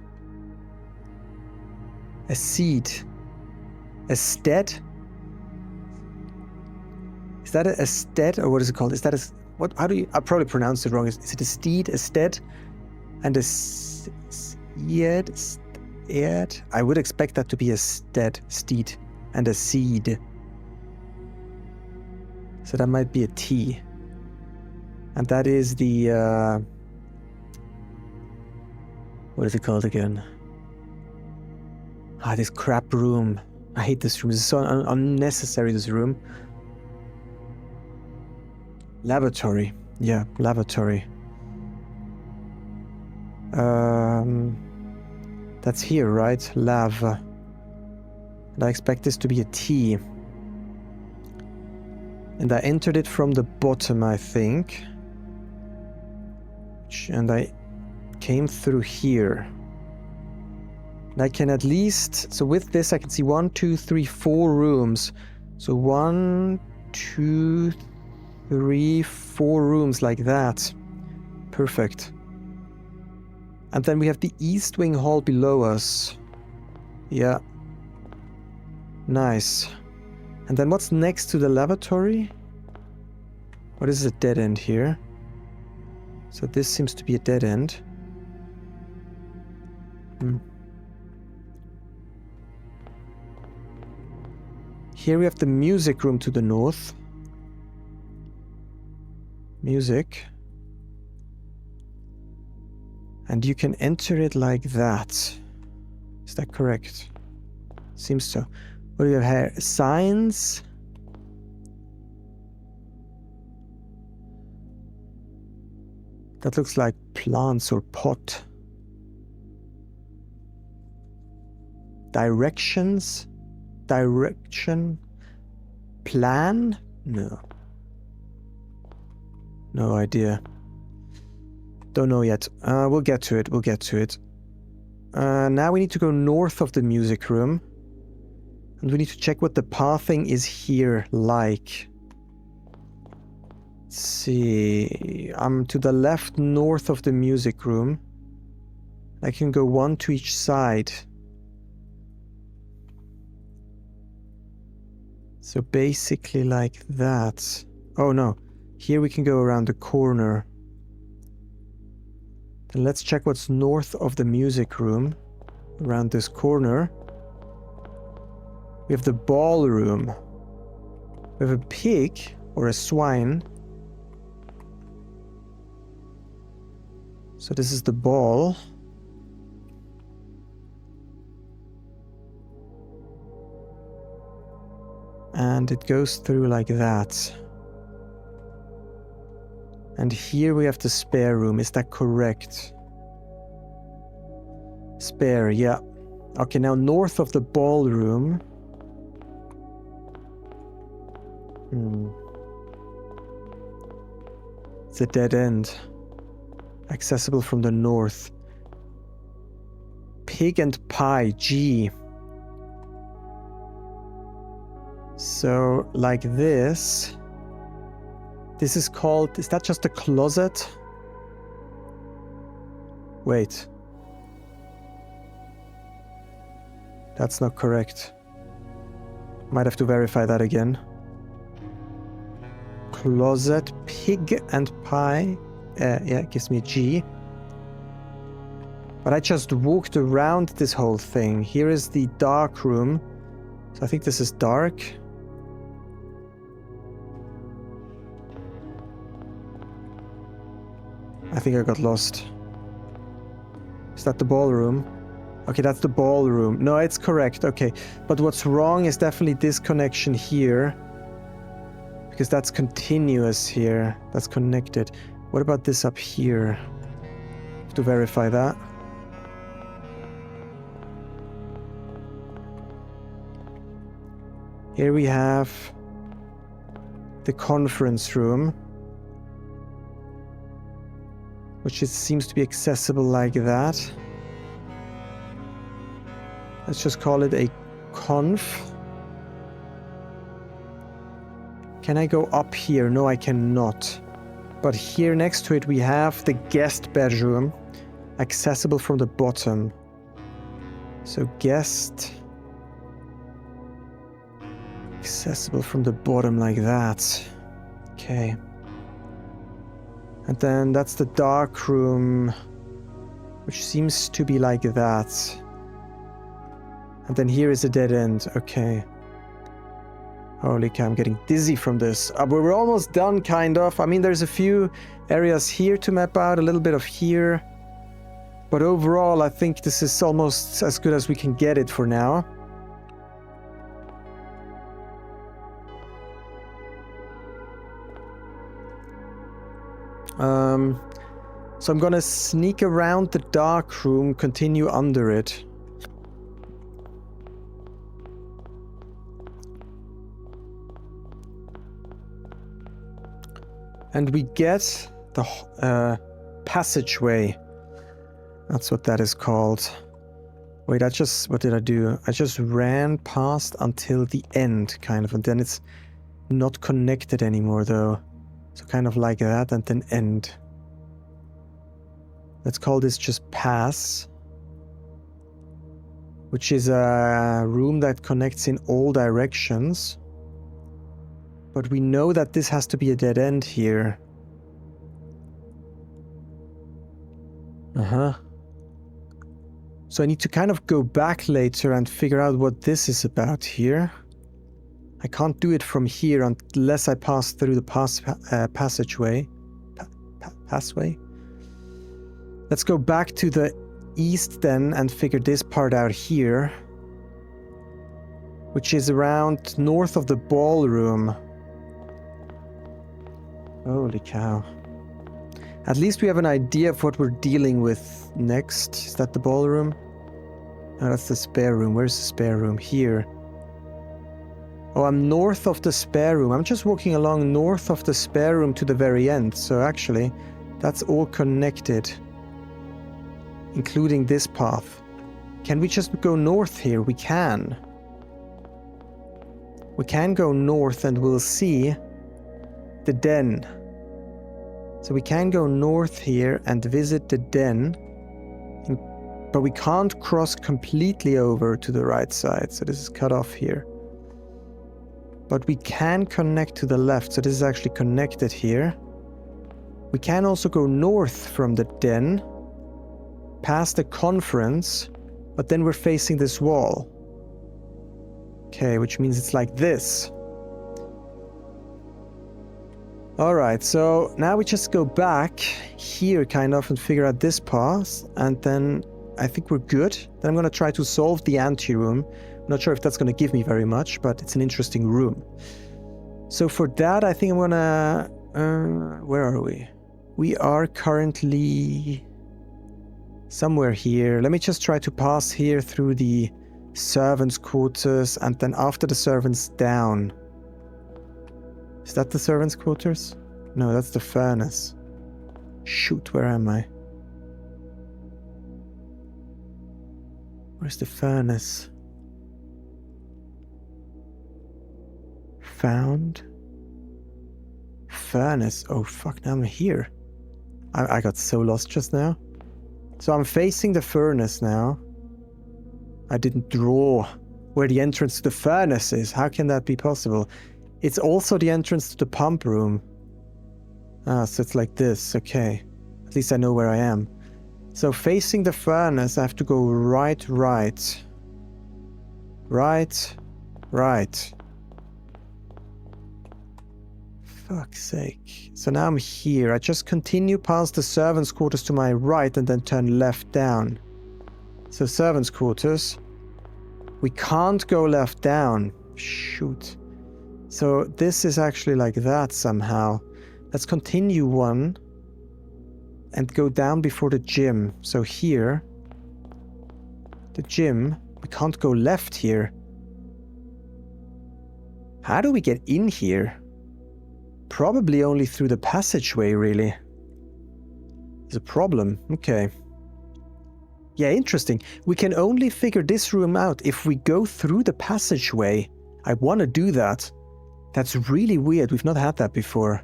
a seed, a stead. Is that a stead, or what is it called? Is that a what? How do you? I probably pronounced it wrong. Is it a steed, a stead, and a steed? I would expect that to be a steed, and a seed. So that might be a T, and that is the. What is it called again? This crap room. I hate this room. It's so unnecessary, this room. Lavatory. Yeah, lavatory. That's here, right? Lava. And I expect this to be a T. And I entered it from the bottom, I think. And I came through here. And I can at least, so with this I can see 1, 2, 3, 4 rooms. So 1, 2, 3, 4 rooms like that. Perfect. And then we have the East Wing Hall below us. Yeah. Nice. And then what's next to the lavatory? What is a dead end here? So this seems to be a dead end. Here we have the music room to the north. Music. And you can enter it like that. Is that correct? Seems so. What do we have here? Signs. That looks like plants or pot. Directions. Direction. Plan? No. No idea. Don't know yet. We'll get to it. We'll get to it. Now we need to go north of the music room. And we need to check what the pathing is here like. Let's see. I'm to the left north of the music room. I can go 1 to each side. So basically like that. Oh no. Here we can go around the corner. Then let's check what's north of the music room. Around this corner. We have the ballroom. We have a pig or a swine. So this is the ball. And it goes through like that. And here we have the spare room. Is that correct? Spare, yeah. Okay, now north of the ballroom. It's a dead end. Accessible from the north. Pig and pie, G. So, like this. This is called... Is that just a closet? Wait. That's not correct. Might have to verify that again. Closet, pig and pie. Yeah, it gives me a G. But I just walked around this whole thing. Here is the dark room. So I think this is dark. I think I got lost. Is that the ballroom? Okay, that's the ballroom. No, it's correct. Okay. But what's wrong is definitely this connection here. Because that's continuous here. That's connected. What about this up here? To verify that. Here we have the conference room, which seems to be accessible like that. Let's just call it a conf. Can I go up here? No, I cannot. But here next to it we have the guest bedroom, accessible from the bottom. So guest... accessible from the bottom like that. Okay. And then that's the dark room, which seems to be like that. And then here is a dead end. Okay. Holy cow, I'm getting dizzy from this. But we're almost done, kind of. I mean, there's a few areas here to map out, a little bit of here. But overall, I think this is almost as good as we can get it for now. So I'm gonna sneak around the dark room, continue under it. And we get the passageway. That's what that is called. Wait, what did I do? I just ran past until the end, kind of, and then it's not connected anymore, though. So kind of like that, and then end. Let's call this just pass, which is a room that connects in all directions. But we know that this has to be a dead end here. So I need to kind of go back later and figure out what this is about here. I can't do it from here unless I pass through the passageway. Passway? Let's go back to the east then and figure this part out here. Which is around north of the ballroom. Holy cow. At least we have an idea of what we're dealing with next. Is that the ballroom? No, that's the spare room. Where's the spare room? Here. Oh, I'm north of the spare room. I'm just walking along north of the spare room to the very end. So actually, that's all connected. Including this path. Can we just go north here? We can. We can go north and we'll see the den. So we can go north here and visit the den. But we can't cross completely over to the right side. So this is cut off here. But we can connect to the left. So this is actually connected here. We can also go north from the den. Past the conference. But then we're facing this wall. Okay, which means it's like this. Alright, so now we just go back here kind of and figure out this path. And then I think we're good. Then I'm going to try to solve the anteroom. I'm not sure if that's going to give me very much, but it's an interesting room. So for that, I think I'm going to... where are we? We are currently somewhere here. Let me just try to pass here through the servants' quarters and then after the servants down. Is that the servants' quarters? No, that's the furnace. Shoot, where am I? Where's the furnace? Found? Furnace. Oh fuck, now I'm here. I got so lost just now. So I'm facing the furnace now. I didn't draw where the entrance to the furnace is. How can that be possible? It's also the entrance to the pump room. Ah, so it's like this. Okay. At least I know where I am. So facing the furnace, I have to go right. Fuck's sake. So now I'm here. I just continue past the servants' quarters to my right and then turn left down. So servants' quarters. We can't go left down. Shoot. So this is actually like that somehow. Let's continue one and go down before the gym. So here, the gym, we can't go left here. How do we get in here? Probably only through the passageway, really. There's a problem. Okay. Yeah, interesting. We can only figure this room out if we go through the passageway. I want to do that. That's really weird. We've not had that before.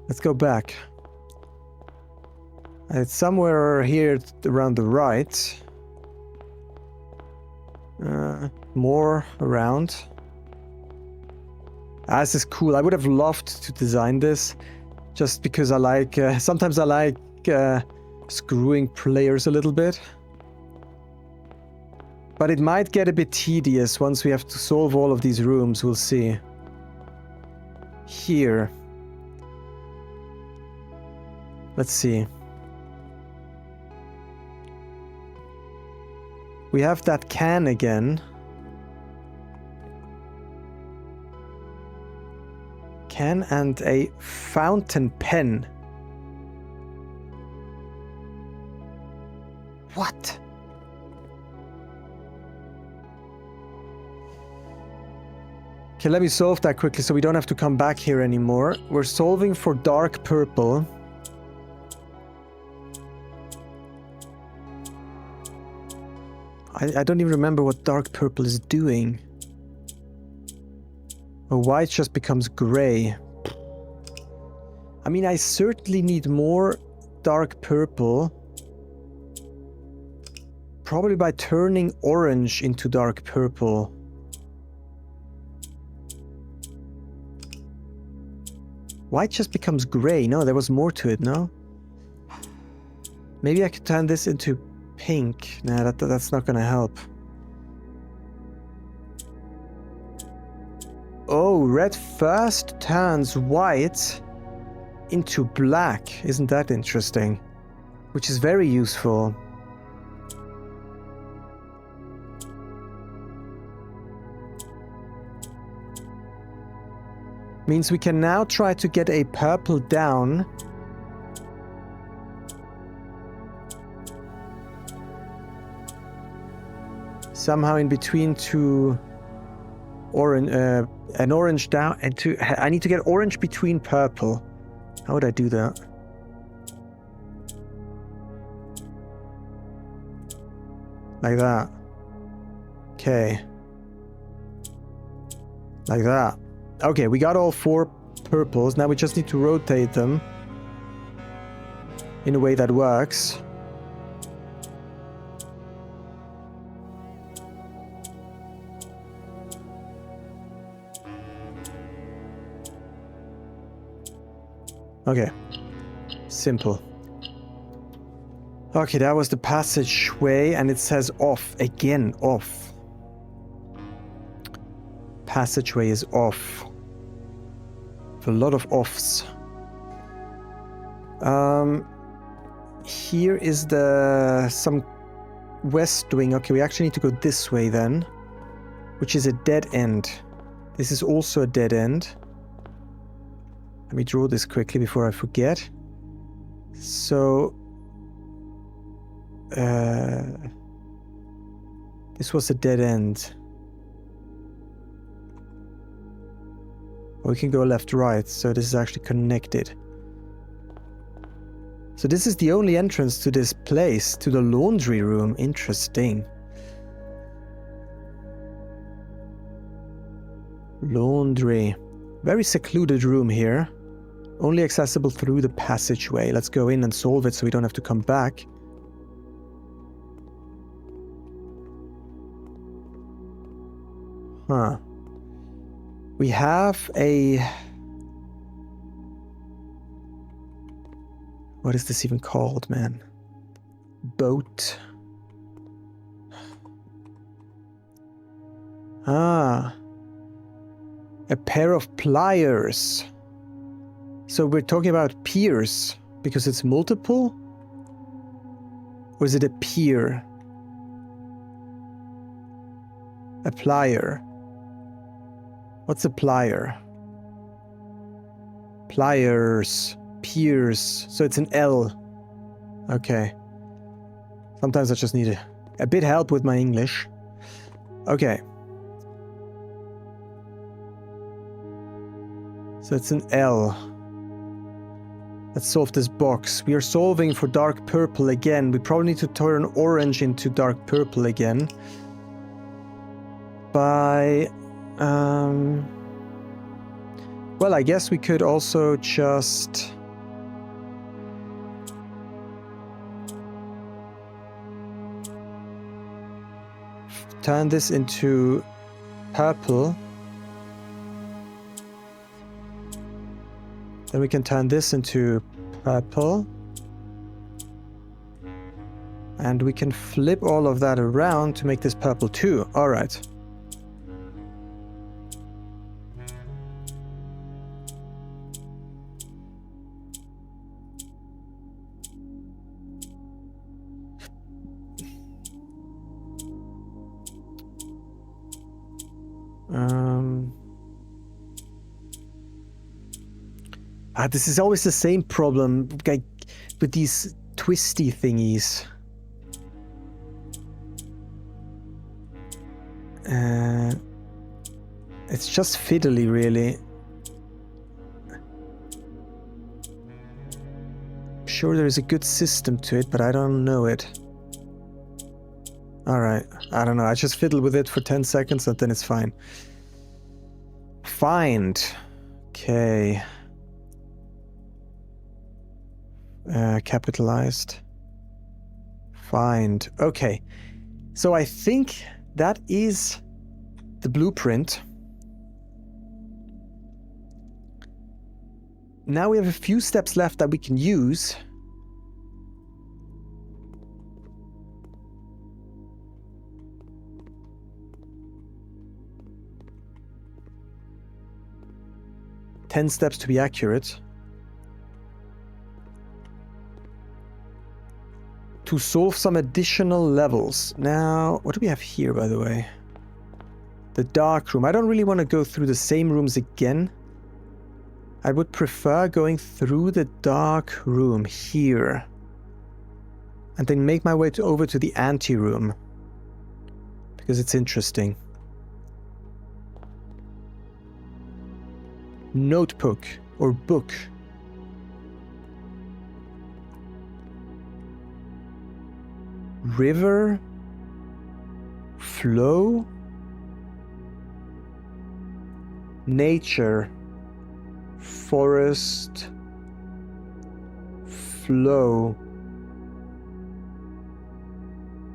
Let's go back. It's somewhere here around the right. More around. This is cool. I would have loved to design this. Just because I like... sometimes I like screwing players a little bit. But it might get a bit tedious once we have to solve all of these rooms. We'll see. Here. Let's see. We have that can again. Can and a fountain pen. What? Okay, let me solve that quickly so we don't have to come back here anymore. We're solving for dark purple. I don't even remember what dark purple is doing. Or white just becomes gray. I mean, I certainly need more dark purple. Probably by turning orange into dark purple. White just becomes gray. No, there was more to it, no? Maybe I could turn this into pink. Nah, that's not gonna help. Oh, red first turns white into black. Isn't that interesting? Which is very useful. Means we can now try to get a purple down. Somehow in between two orange, an orange down and two. I need to get orange between purple. How would I do that? Like that. Okay. Like that. Okay, we got all four purples. Now we just need to rotate them in a way that works. Okay. Simple. Okay, that was the passageway, and it says off. Again, off. Passageway is off. A lot of offs. Here is some west wing. Okay, we actually need to go this way then, which is a dead end. This is also a dead end. Let me draw this quickly before I forget. So, this was a dead end. We can go left, right, so this is actually connected. So this is the only entrance to this place, to the laundry room. Interesting. Laundry. Very secluded room here. Only accessible through the passageway. Let's go in and solve it so we don't have to come back. Huh. We have a... What is this even called, man? Boat. Ah. A pair of pliers. So we're talking about piers because it's multiple? Or is it a pier? A plier. What's a plier? Pliers. Piers. So it's an L. Okay. Sometimes I just need a bit help with my English. Okay. So it's an L. Let's solve this box. We are solving for dark purple again. We probably need to turn orange into dark purple again. By... well, I guess we could also just... turn this into purple. Then we can turn this into purple. And we can flip all of that around to make this purple too. All right. This is always the same problem, like, with these twisty thingies. It's just fiddly, really. I'm sure there is a good system to it, but I don't know it. Alright, I don't know. I just fiddle with it for 10 seconds and then it's fine. Find. Okay. Capitalized. Find. Okay. So I think that is the blueprint. Now we have a few steps left that we can use. Ten steps to be accurate. To solve some additional levels. Now, what do we have here, by the way? The dark room. I don't really want to go through the same rooms again. I would prefer going through the dark room here. And then make my way over to the anteroom. Because it's interesting. Notebook or book. River, flow, nature, forest, flow,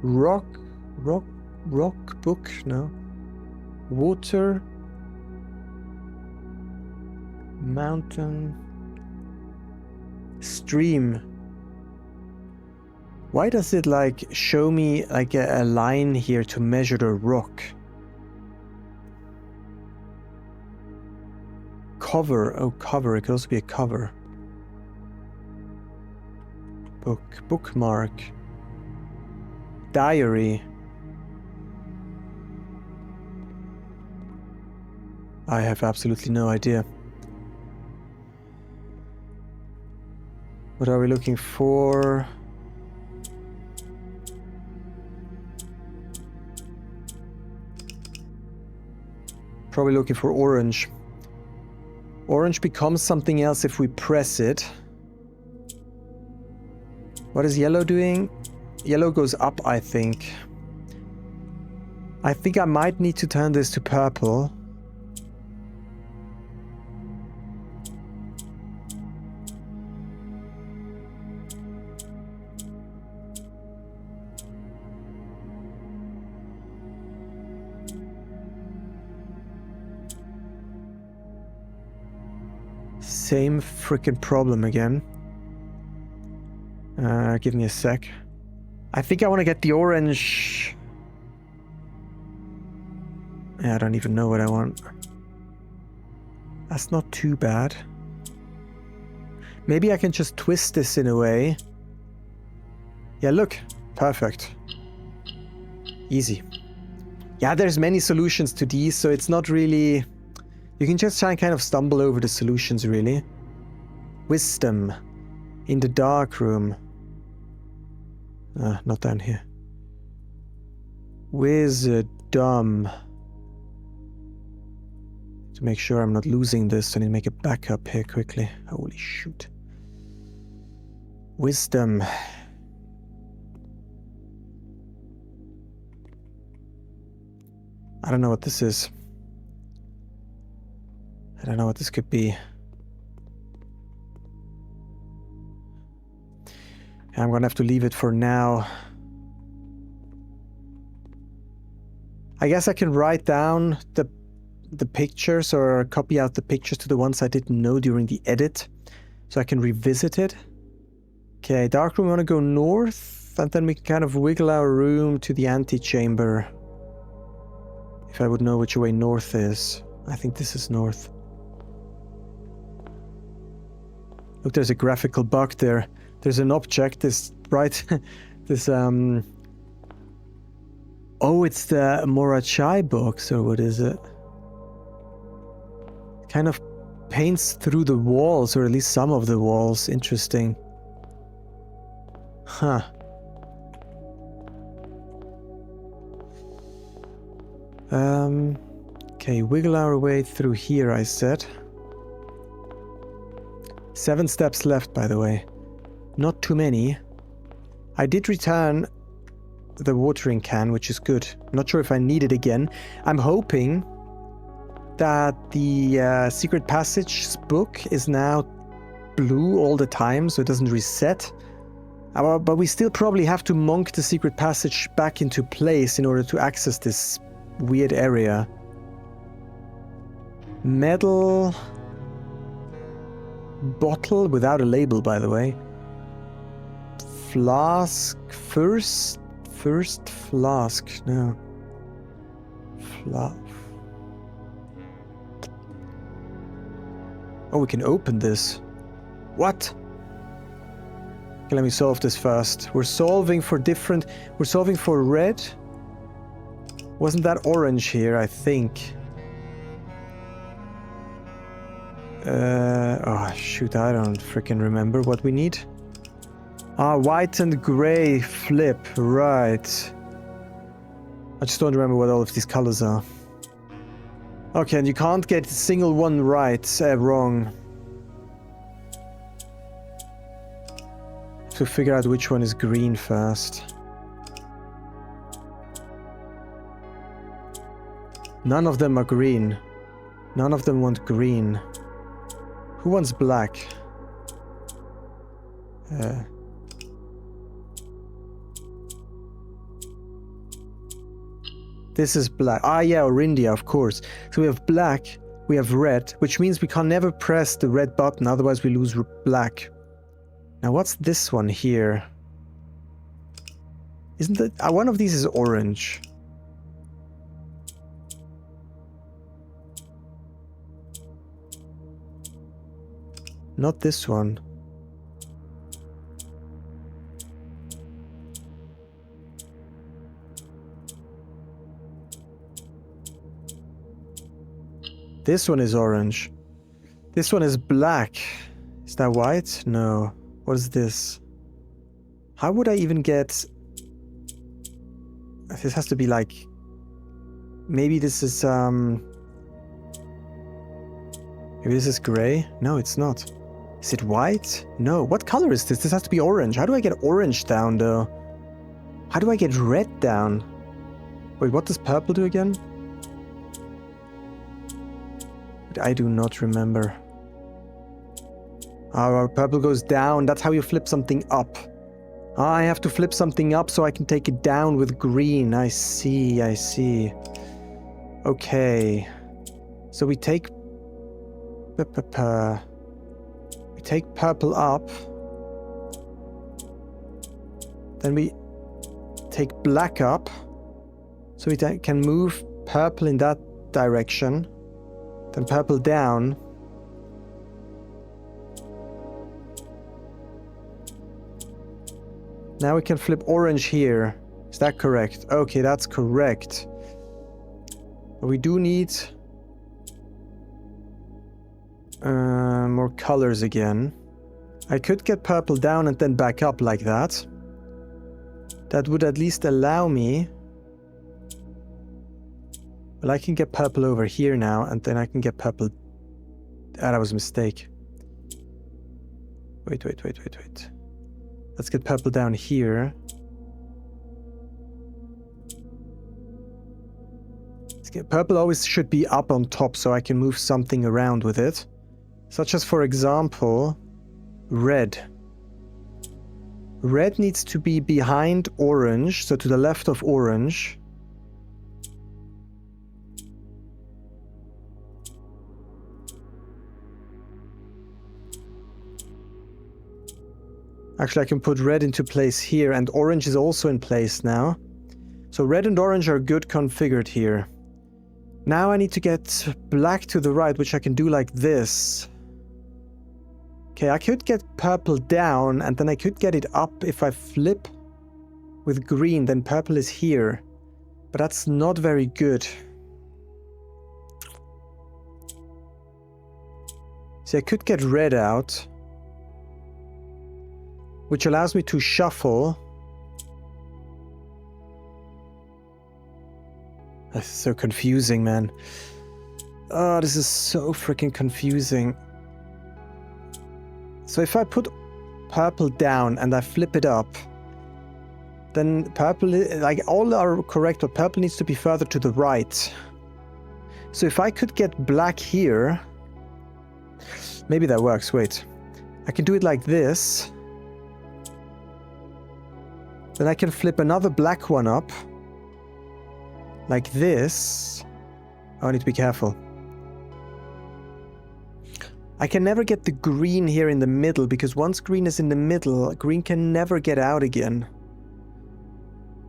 rock book, no, water, mountain, stream. Why does it like show me like a line here to measure the rock? Cover. Oh, cover. It could also be a cover. Book. Bookmark. Diary. I have absolutely no idea. What are we looking for? Probably looking for orange. Orange becomes something else if we press it. What is yellow doing? Yellow goes up, I think. I think I might need to turn this to purple. Same freaking problem again. Give me a sec. I think I want to get the orange. Yeah, I don't even know what I want. That's not too bad. Maybe I can just twist this in a way. Yeah, look. Perfect. Easy. Yeah, there's many solutions to these, so it's not really... You can just try and kind of stumble over the solutions, really. Wisdom. In the dark room. Not down here. Wisdom. To make sure I'm not losing this, I need to make a backup here quickly. Holy shoot. Wisdom. I don't know what this is. I don't know what this could be. I'm gonna have to leave it for now. I guess I can write down the pictures or copy out the pictures to the ones I didn't know during the edit, so I can revisit it. Okay, dark room, we want to go north, and then we can kind of wiggle our room to the antechamber. If I would know which way north is. I think this is north. Look, there's a graphical bug there. There's an object, this, right? This, Oh, it's the Morachai box, or what is it? Kind of paints through the walls, or at least some of the walls. Interesting. Huh. Okay, wiggle our way through here, I said. 7 steps left, by the way. Not too many. I did return the watering can, which is good. Not sure if I need it again. I'm hoping that the Secret Passage book is now blue all the time, so it doesn't reset. But we still probably have to monk the Secret Passage back into place in order to access this weird area. Metal bottle without a label, by the way. Flask. First flask. No. Oh, we can open this. What? Okay, let me solve this first. We're solving for red. Wasn't that orange here, I think? Oh shoot, I don't freaking remember what we need. White and gray flip, right. I just don't remember what all of these colors are. Okay, and you can't get a single one right, wrong. To figure out which one is green first. None of them are green. None of them want green. Who wants black? This is black. Yeah, Orindia, of course. So we have black, we have red, which means we can never press the red button, otherwise we lose black. Now what's this one here? Isn't it? One of these is orange. Not this one. This one is orange. This one is black. Is that white? No. What is this? How would I even get... This has to be like... Maybe this is, Maybe this is gray? No, it's not. Is it white? No. What color is this? This has to be orange. How do I get orange down, though? How do I get red down? Wait, what does purple do again? I do not remember. Purple goes down. That's how you flip something up. I have to flip something up so I can take it down with green. I see, I see. Okay. So we take... We take purple up. Then we take black up. So we can move purple in that direction. Then purple down. Now we can flip orange here. Is that correct? Okay, that's correct. But we do need more colors again. I could get purple down and then back up like that. That would at least allow me... Well, I can get purple over here now, and then I can get purple... Ah, that was a mistake. Wait. Let's get purple down here. Purple always should be up on top so I can move something around with it. Such as, for example, red. Red needs to be behind orange, so to the left of orange. Actually, I can put red into place here, and orange is also in place now. So red and orange are good configured here. Now I need to get black to the right, which I can do like this. Okay, I could get purple down, and then I could get it up if I flip with green, then purple is here. But that's not very good. See, I could get red out, which allows me to shuffle. This is so confusing, man. Oh, this is so freaking confusing. So if I put purple down and I flip it up, then purple, like all are correct, but purple needs to be further to the right. So if I could get black here, maybe that works, wait. I can do it like this. Then I can flip another black one up. Like this. Oh, I need to be careful. I can never get the green here in the middle, because once green is in the middle, green can never get out again.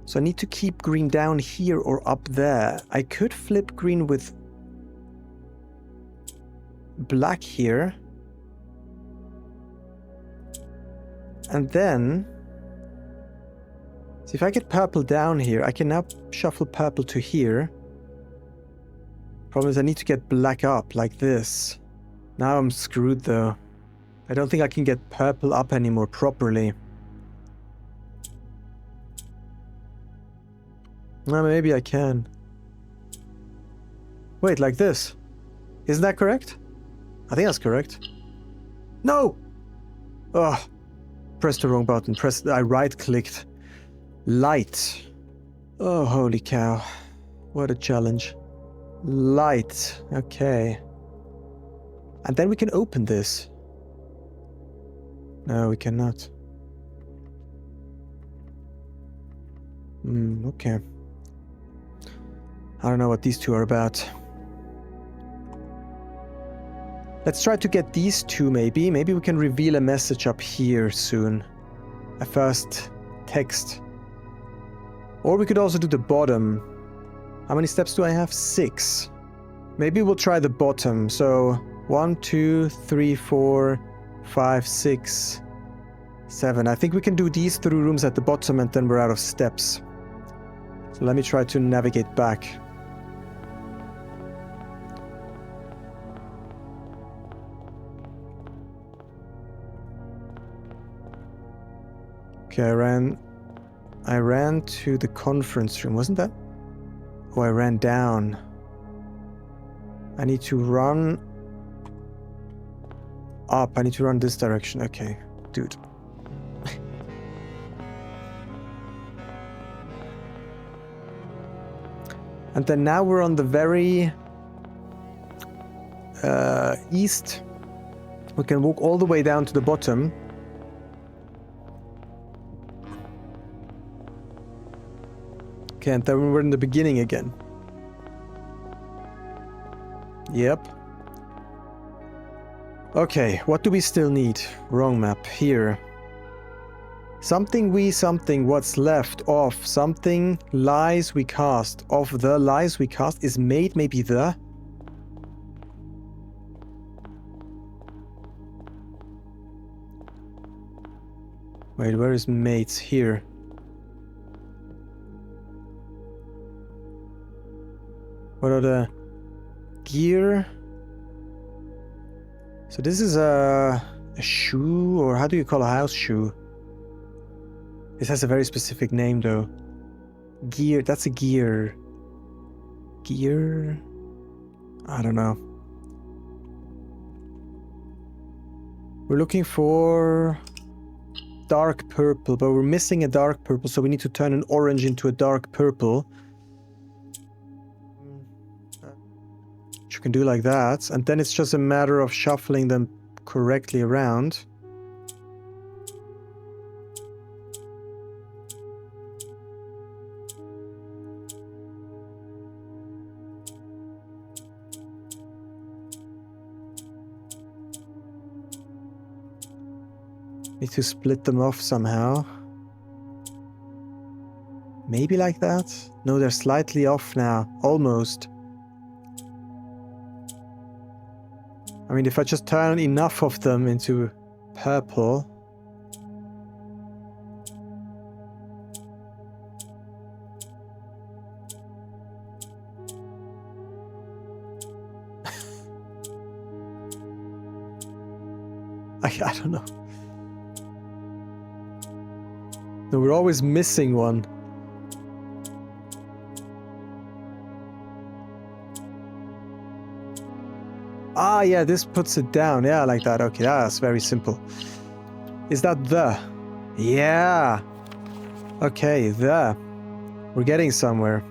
So I need to keep green down here or up there. I could flip green with black here. And then... see, if I get purple down here, I can now shuffle purple to here. Problem is I need to get black up, like this. Now I'm screwed though. I don't think I can get purple up anymore properly. No, maybe I can. Wait, like this. Isn't that correct? I think that's correct. No! Oh, pressed the wrong button. I right-clicked. Light. Oh, holy cow. What a challenge. Light. Okay. And then we can open this. No, we cannot. Okay. I don't know what these two are about. Let's try to get these two maybe. Maybe we can reveal a message up here soon. A first text. Or we could also do the bottom. How many steps do I have? 6. Maybe we'll try the bottom. So 1, 2, 3, 4, 5, 6, 7. I think we can do these 3 rooms at the bottom and then we're out of steps. So let me try to navigate back. Okay, I ran to the conference room, wasn't that? Oh, I ran down. I need to run up. I need to run this direction. Okay, dude. And then now we're on the very east. We can walk all the way down to the bottom. Okay, and then we're in the beginning again. Yep. Okay, what do we still need? Wrong map. Here. Something what's left of something lies we cast. Of the lies we cast is made maybe the... Wait, where is mates? Here. What are the gear? So this is a shoe, or how do you call a house shoe? This has a very specific name though. Gear, that's a gear. Gear? I don't know. We're looking for dark purple, but we're missing a dark purple, so we need to turn an orange into a dark purple. Which you can do like that, and then it's just a matter of shuffling them correctly around. Need to split them off somehow. Maybe like that? No, they're slightly off now. Almost. I mean, if I just turn enough of them into purple... I don't know. No, we're always missing one. Ah, yeah, this puts it down. Yeah, like that. Okay, that's very simple. Is that the? Yeah. Okay, the. We're getting somewhere.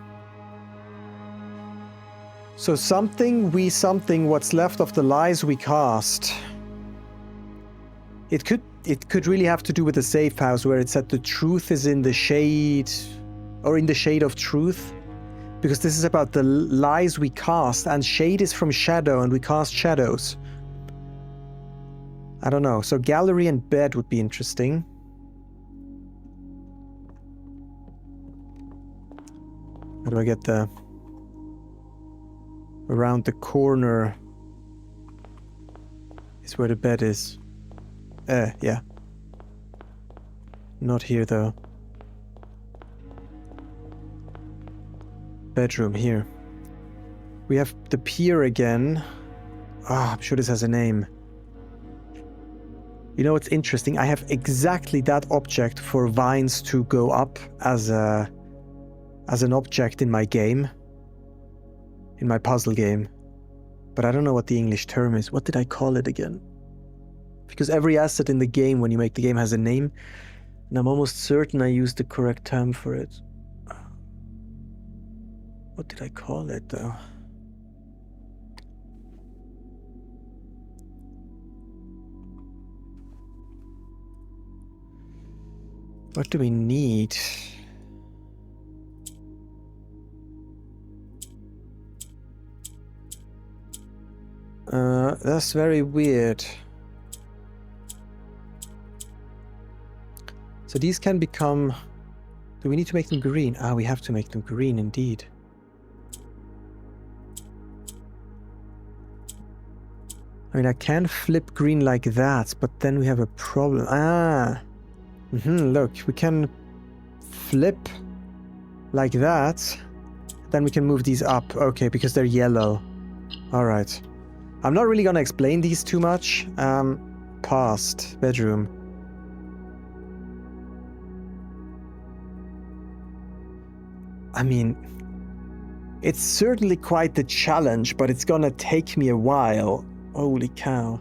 So something, what's left of the lies we cast. It could really have to do with the safe house where it said the truth is in the shade, or in the shade of truth. Because this is about the lies we cast, and shade is from shadow, and we cast shadows. I don't know. So gallery and bed would be interesting. How do I get the... Around the corner is where the bed is. Yeah. Not here, though. Bedroom, here. We have the pier again. I'm sure this has a name. You know what's interesting? I have exactly that object for vines to go up as an object in my game. In my puzzle game. But I don't know what the English term is. What did I call it again? Because every asset in the game, when you make the game, has a name. And I'm almost certain I used the correct term for it. What did I call it, though? What do we need? That's very weird. So these can become... Do we need to make them green? Ah, we have to make them green indeed. I mean, I can flip green like that, but then we have a problem. Look, we can flip like that. Then we can move these up. Okay, because they're yellow. Alright. I'm not really gonna explain these too much. Past bedroom. I mean, it's certainly quite the challenge, but it's gonna take me a while. Holy cow.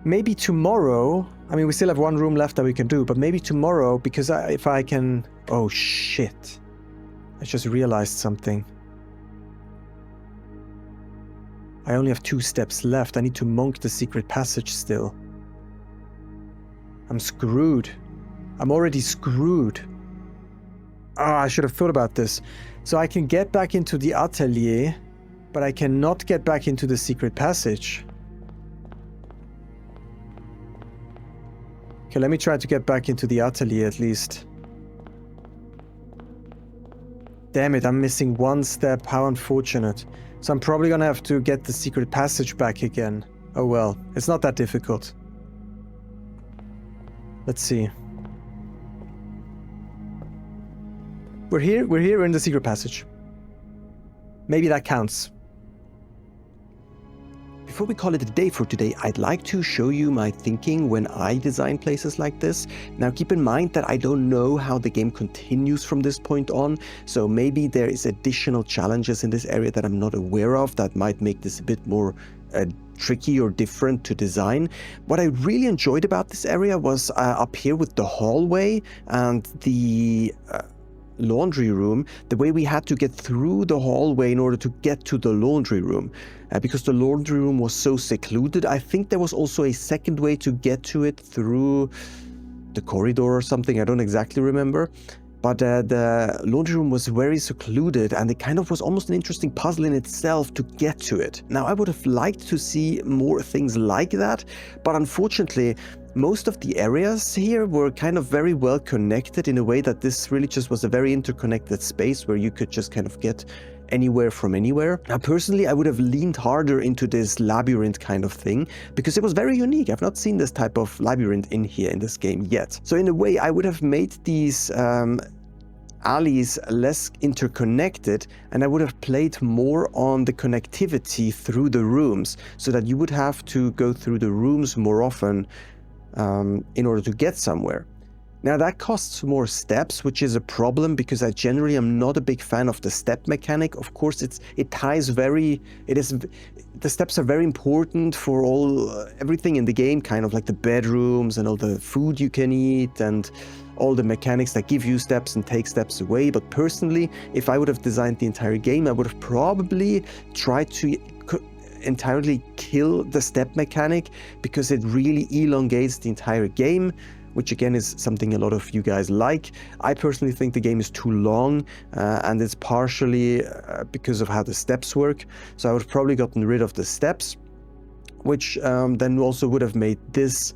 Maybe tomorrow, I mean, we still have one room left that we can do, but maybe tomorrow, because if I can... Oh, shit. I just realized something. I only have 2 steps left. I need to monk the secret passage still. I'm screwed. I'm already screwed. I should have thought about this. So I can get back into the atelier, but I cannot get back into the secret passage. Okay, let me try to get back into the atelier at least. Damn it, I'm missing 1 step. How unfortunate. So I'm probably gonna have to get the secret passage back again. Oh well, it's not that difficult. Let's see. We're in the secret passage. Maybe that counts. Before we call it a day for today, I'd like to show you my thinking when I design places like this. Now keep in mind that I don't know how the game continues from this point on, so maybe there is additional challenges in this area that I'm not aware of that might make this a bit more tricky or different to design. What I really enjoyed about this area was up here with the hallway and the laundry room, the way we had to get through the hallway in order to get to the laundry room. Because the laundry room was so secluded, I think there was also a second way to get to it through the corridor or something, I don't exactly remember. But the laundry room was very secluded, and it kind of was almost an interesting puzzle in itself to get to it. Now, I would have liked to see more things like that, but unfortunately, most of the areas here were kind of very well connected in a way that this really just was a very interconnected space where you could just kind of get anywhere from anywhere. Now, personally, I would have leaned harder into this labyrinth kind of thing because it was very unique. I've not seen this type of labyrinth in here in this game yet. So in a way, I would have made these alleys less interconnected, and I would have played more on the connectivity through the rooms so that you would have to go through the rooms more often in order to get somewhere. Now that costs more steps, which is a problem because I generally am not a big fan of the step mechanic. Of course, the steps are very important for everything in the game, kind of like the bedrooms and all the food you can eat and all the mechanics that give you steps and take steps away. But personally, if I would have designed the entire game, I would have probably tried to entirely kill the step mechanic because it really elongates the entire game, which again is something a lot of you guys like. I personally think the game is too long, and it's partially because of how the steps work. So I would have probably gotten rid of the steps, which then also would have made this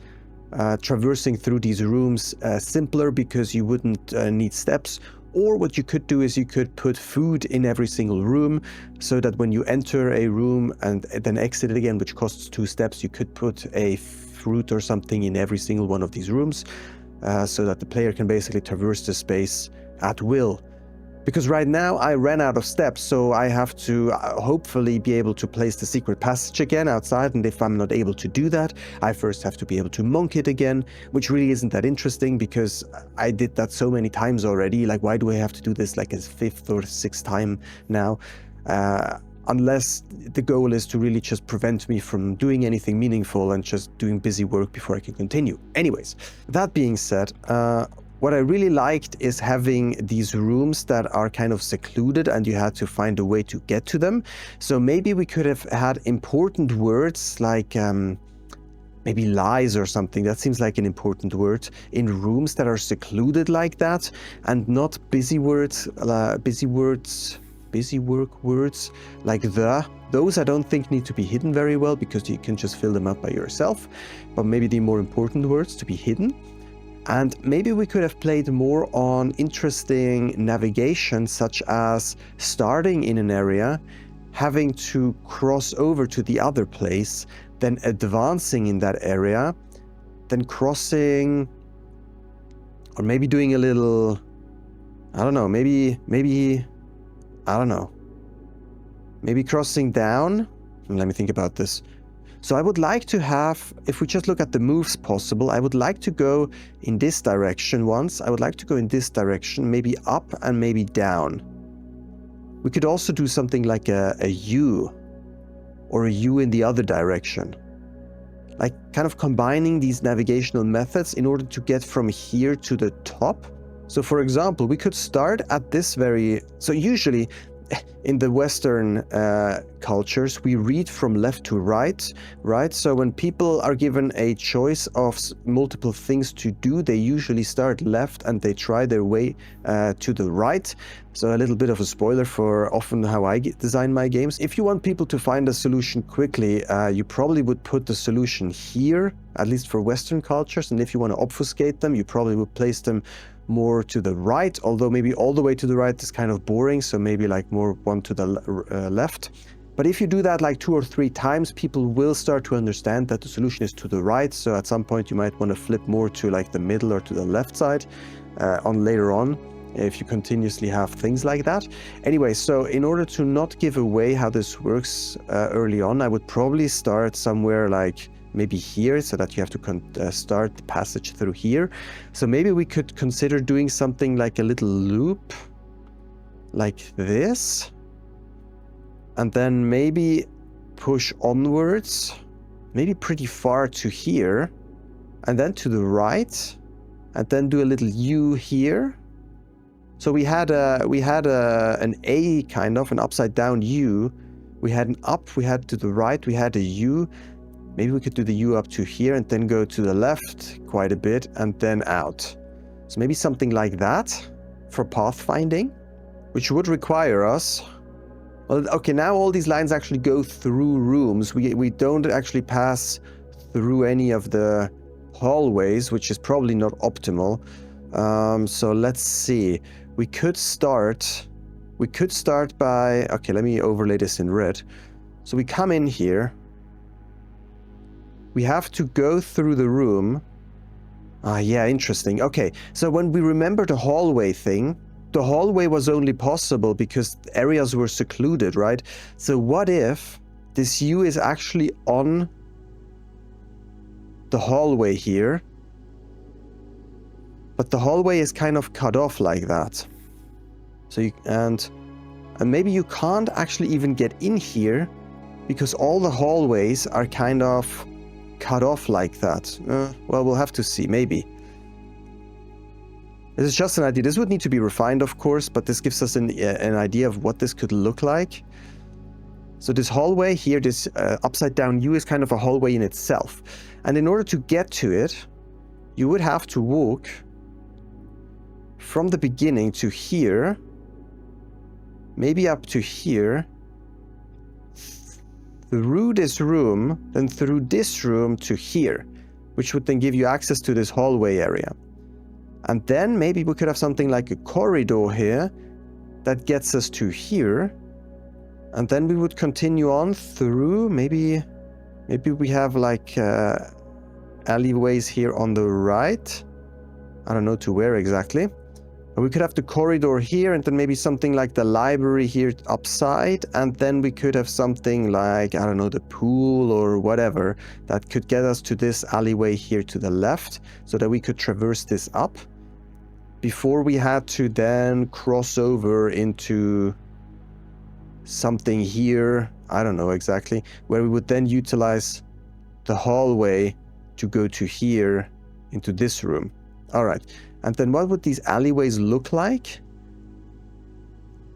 traversing through these rooms simpler because you wouldn't need steps. Or what you could do is you could put food in every single room so that when you enter a room and then exit it again, which costs 2 steps, you could put a fruit or something in every single one of these rooms so that the player can basically traverse the space at will. Because right now I ran out of steps, so I have to hopefully be able to place the secret passage again outside, and if I'm not able to do that, I first have to be able to monk it again, which really isn't that interesting because I did that so many times already. Like, why do I have to do this like a 5th or 6th time now? Unless the goal is to really just prevent me from doing anything meaningful and just doing busy work before I can continue. Anyways, that being said, what I really liked is having these rooms that are kind of secluded and you had to find a way to get to them. So maybe we could have had important words like maybe lies or something. That seems like an important word in rooms that are secluded like that, and not busy words like the. Those I don't think need to be hidden very well because you can just fill them up by yourself, but maybe the more important words to be hidden. And maybe we could have played more on interesting navigation, such as starting in an area, having to cross over to the other place, then advancing in that area, then crossing, or maybe doing a little, I don't know, maybe crossing down. Let me think about this. So I would like to have, if we just look at the moves possible, I would like to go in this direction once. I would like to go in this direction, maybe up and maybe down. We could also do something like a U, or a U in the other direction. Like kind of combining these navigational methods in order to get from here to the top. So for example, we could start at this so usually in the Western cultures, we read from left to right? So when people are given a choice of multiple things to do, they usually start left and they try their way to the right. So a little bit of a spoiler for often how I design my games. If you want people to find a solution quickly, you probably would put the solution here, at least for Western cultures. And if you want to obfuscate them, you probably would place them more to the right, although maybe all the way to the right is kind of boring, so maybe like more one to the left. But if you do that like 2 or 3 times, people will start to understand that the solution is to the right. So at some point you might want to flip more to like the middle or to the left side later on, if you continuously have things like that. Anyway, so in order to not give away how this works early on, I would probably start somewhere like maybe here, so that you have to start the passage through here. So maybe we could consider doing something like a little loop like this, and then maybe push onwards, maybe pretty far to here, and then to the right, and then do a little U here. So we had an A, kind of an upside down U. We had an up, we had to the right, we had a U. Maybe we could do the U up to here and then go to the left quite a bit and then out. So maybe something like that for pathfinding, which would require us... Well, okay, now all these lines actually go through rooms. We don't actually pass through any of the hallways, which is probably not optimal. So let's see. We could start by... Okay, let me overlay this in red. So we come in here. We have to go through the room. Yeah, interesting. Okay, so when we remember the hallway thing, the hallway was only possible because areas were secluded, right? So what if this U is actually on the hallway here, but the hallway is kind of cut off like that. So you, and maybe you can't actually even get in here because all the hallways are kind of cut off like that. Well, we'll have to see, maybe. This is just an idea. This would need to be refined, of course, but this gives us an idea of what this could look like. So this hallway here, this upside down U, is kind of a hallway in itself. And in order to get to it, you would have to walk from the beginning to here, maybe up to here, through this room, then through this room to here, which would then give you access to this hallway area. And then maybe we could have something like a corridor here that gets us to here. And then we would continue on through, maybe we have like alleyways here on the right. I don't know to where exactly. But we could have the corridor here and then maybe something like the library here upside. And then we could have something like, I don't know, the pool or whatever that could get us to this alleyway here to the left so that we could traverse this up before we had to then cross over into something here, I don't know exactly, where we would then utilize the hallway to go to here into this room. All right. And then what would these alleyways look like?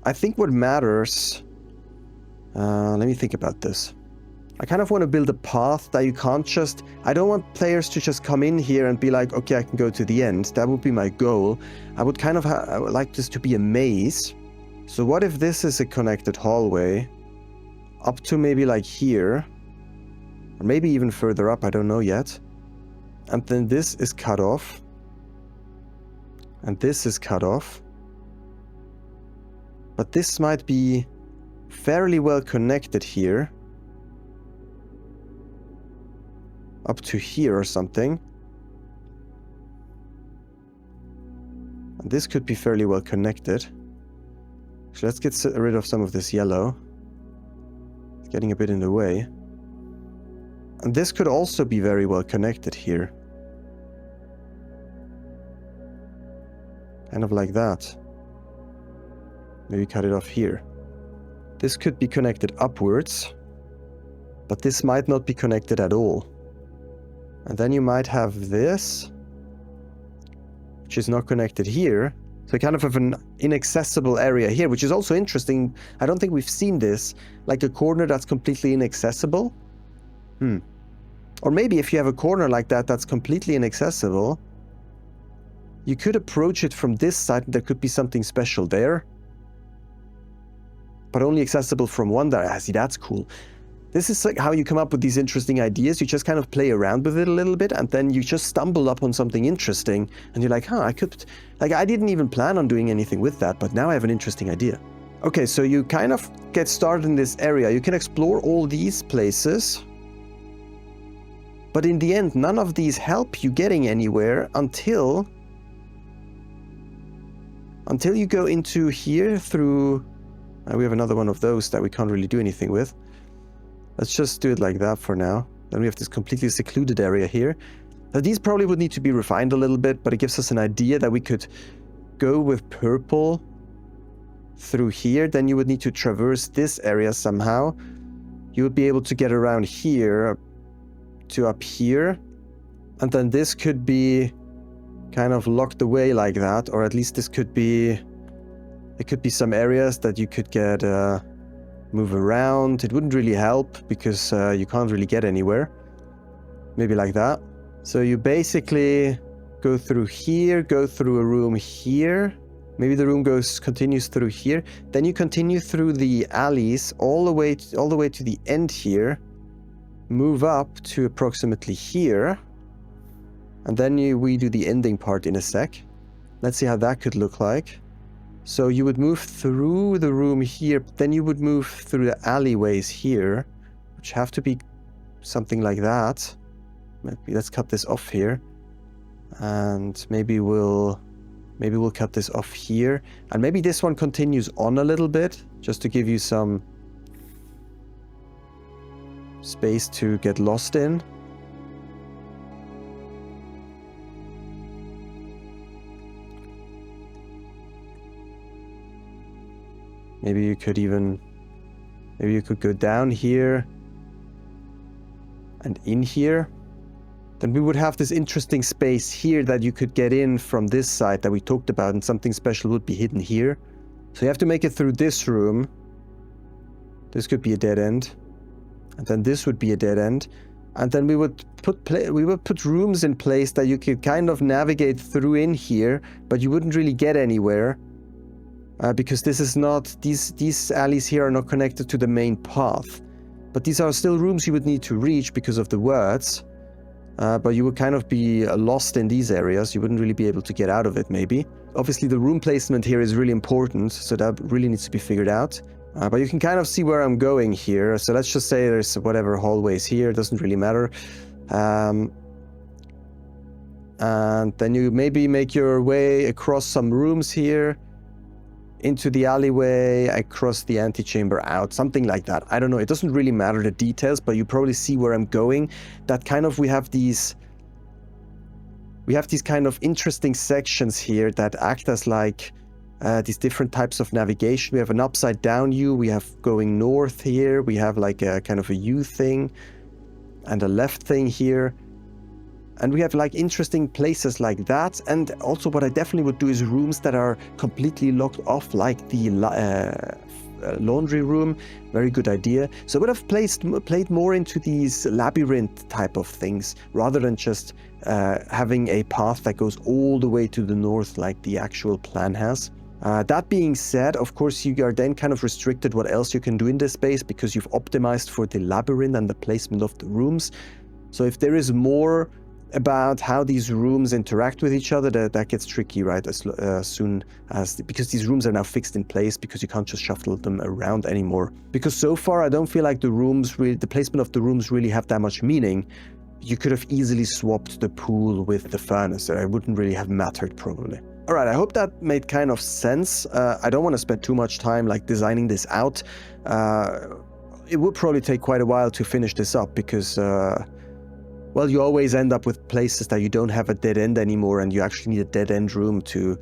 I think what matters... let me think about this. I kind of want to build a path that you can't just... I don't want players to just come in here and be like, okay, I can go to the end. That would be my goal. I would kind of I would like this to be a maze. So what if this is a connected hallway up to maybe like here, or maybe even further up, I don't know yet. And then this is cut off. And this is cut off. But this might be fairly well connected here. Up to here or something. And this could be fairly well connected. So let's get rid of some of this yellow. It's getting a bit in the way. And this could also be very well connected here. Kind of like that. Maybe cut it off here. This could be connected upwards, but this might not be connected at all. And then you might have this, which is not connected here. So you kind of have an inaccessible area here, which is also interesting. I don't think we've seen this, like a corner that's completely inaccessible. Or maybe if you have a corner like that that's completely inaccessible, you could approach it from this side and there could be something special there. But only accessible from one direction. See, that's cool. This is like how you come up with these interesting ideas. You just kind of play around with it a little bit and then you just stumble up on something interesting and you're like, I could... Like, I didn't even plan on doing anything with that, but now I have an interesting idea. Okay, so you kind of get started in this area. You can explore all these places. But in the end, none of these help you getting anywhere until you go into here through... we have another one of those that we can't really do anything with. Let's just do it like that for now. Then we have this completely secluded area here. Now, these probably would need to be refined a little bit, but it gives us an idea that we could go with purple through here. Then you would need to traverse this area somehow. You would be able to get around here to up here. And then this could be kind of locked away like that, or at least this could be... It could be some areas that you could get... move around. It wouldn't really help because you can't really get anywhere. Maybe like that. So you basically go through here, go through a room here. Maybe the room continues through here. Then you continue through the alleys all the way to the end here. Move up to approximately here. And then we do the ending part in a sec. Let's see how that could look like. So you would move through the room here, then you would move through the alleyways here, which have to be something like that. Maybe let's cut this off here. And maybe we'll cut this off here. And maybe this one continues on a little bit, just to give you some space to get lost in. Maybe you could go down here and in here. Then we would have this interesting space here that you could get in from this side that we talked about, and something special would be hidden here. So you have to make it through this room. This could be a dead end. And then this would be a dead end. And then we would put rooms in place that you could kind of navigate through in here, but you wouldn't really get anywhere. Because this is not, these alleys here are not connected to the main path. But these are still rooms you would need to reach because of the words. But you would kind of be lost in these areas. You wouldn't really be able to get out of it, maybe. Obviously, the room placement here is really important, so that really needs to be figured out. But you can kind of see where I'm going here. So let's just say there's whatever hallways here. It doesn't really matter. And then you maybe make your way across some rooms here, into the alleyway, across the antechamber, out, something like that. I don't know. It doesn't really matter the details, but you probably see where I'm going. That kind of, we have these kind of interesting sections here that act as like these different types of navigation. We have an upside down U. We have going north here. We have like a kind of a U thing and a left thing here. And we have like interesting places like that. And also what I definitely would do is rooms that are completely locked off, like the laundry room. Very good idea. So I would have played more into these labyrinth type of things, rather than just having a path that goes all the way to the north like the actual plan has. That being said, of course, you are then kind of restricted what else you can do in this space, because you've optimized for the labyrinth and the placement of the rooms. So if there is more about how these rooms interact with each other, that gets tricky, right? As soon as, because these rooms are now fixed in place, because you can't just shuffle them around anymore. Because so far, I don't feel like the placement of the rooms really have that much meaning. You could have easily swapped the pool with the furnace. It wouldn't really have mattered, probably. All right, I hope that made kind of sense. I don't want to spend too much time like designing this out. It would probably take quite a while to finish this up, because well, you always end up with places that you don't have a dead end anymore, and you actually need a dead end room to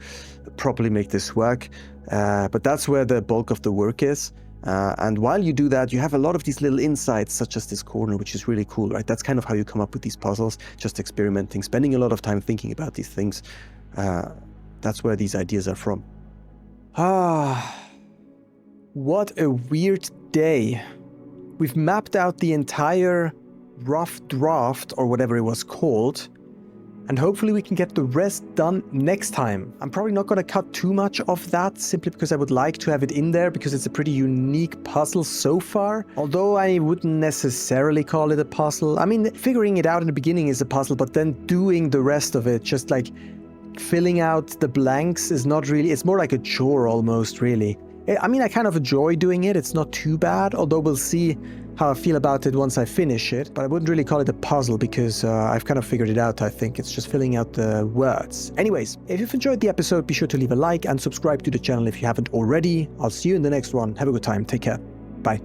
properly make this work. But that's where the bulk of the work is. And while you do that, you have a lot of these little insights, such as this corner, which is really cool, right? That's kind of how you come up with these puzzles, just experimenting, spending a lot of time thinking about these things. That's where these ideas are from. What a weird day. We've mapped out the entire rough draft, or whatever it was called, and hopefully we can get the rest done next time. I'm probably not going to cut too much of that, simply because I would like to have it in there, because it's a pretty unique puzzle so far. Although I wouldn't necessarily call it a puzzle. I mean, figuring it out in the beginning is a puzzle, but then doing the rest of it, just like filling out the blanks, is not really, it's more like a chore almost, really. I mean, I kind of enjoy doing it. It's not too bad, although we'll see how I feel about it once I finish it. But I wouldn't really call it a puzzle because I've kind of figured it out, I think. It's just filling out the words. Anyways, if you've enjoyed the episode, be sure to leave a like and subscribe to the channel if you haven't already. I'll see you in the next one. Have a good time. Take care. Bye.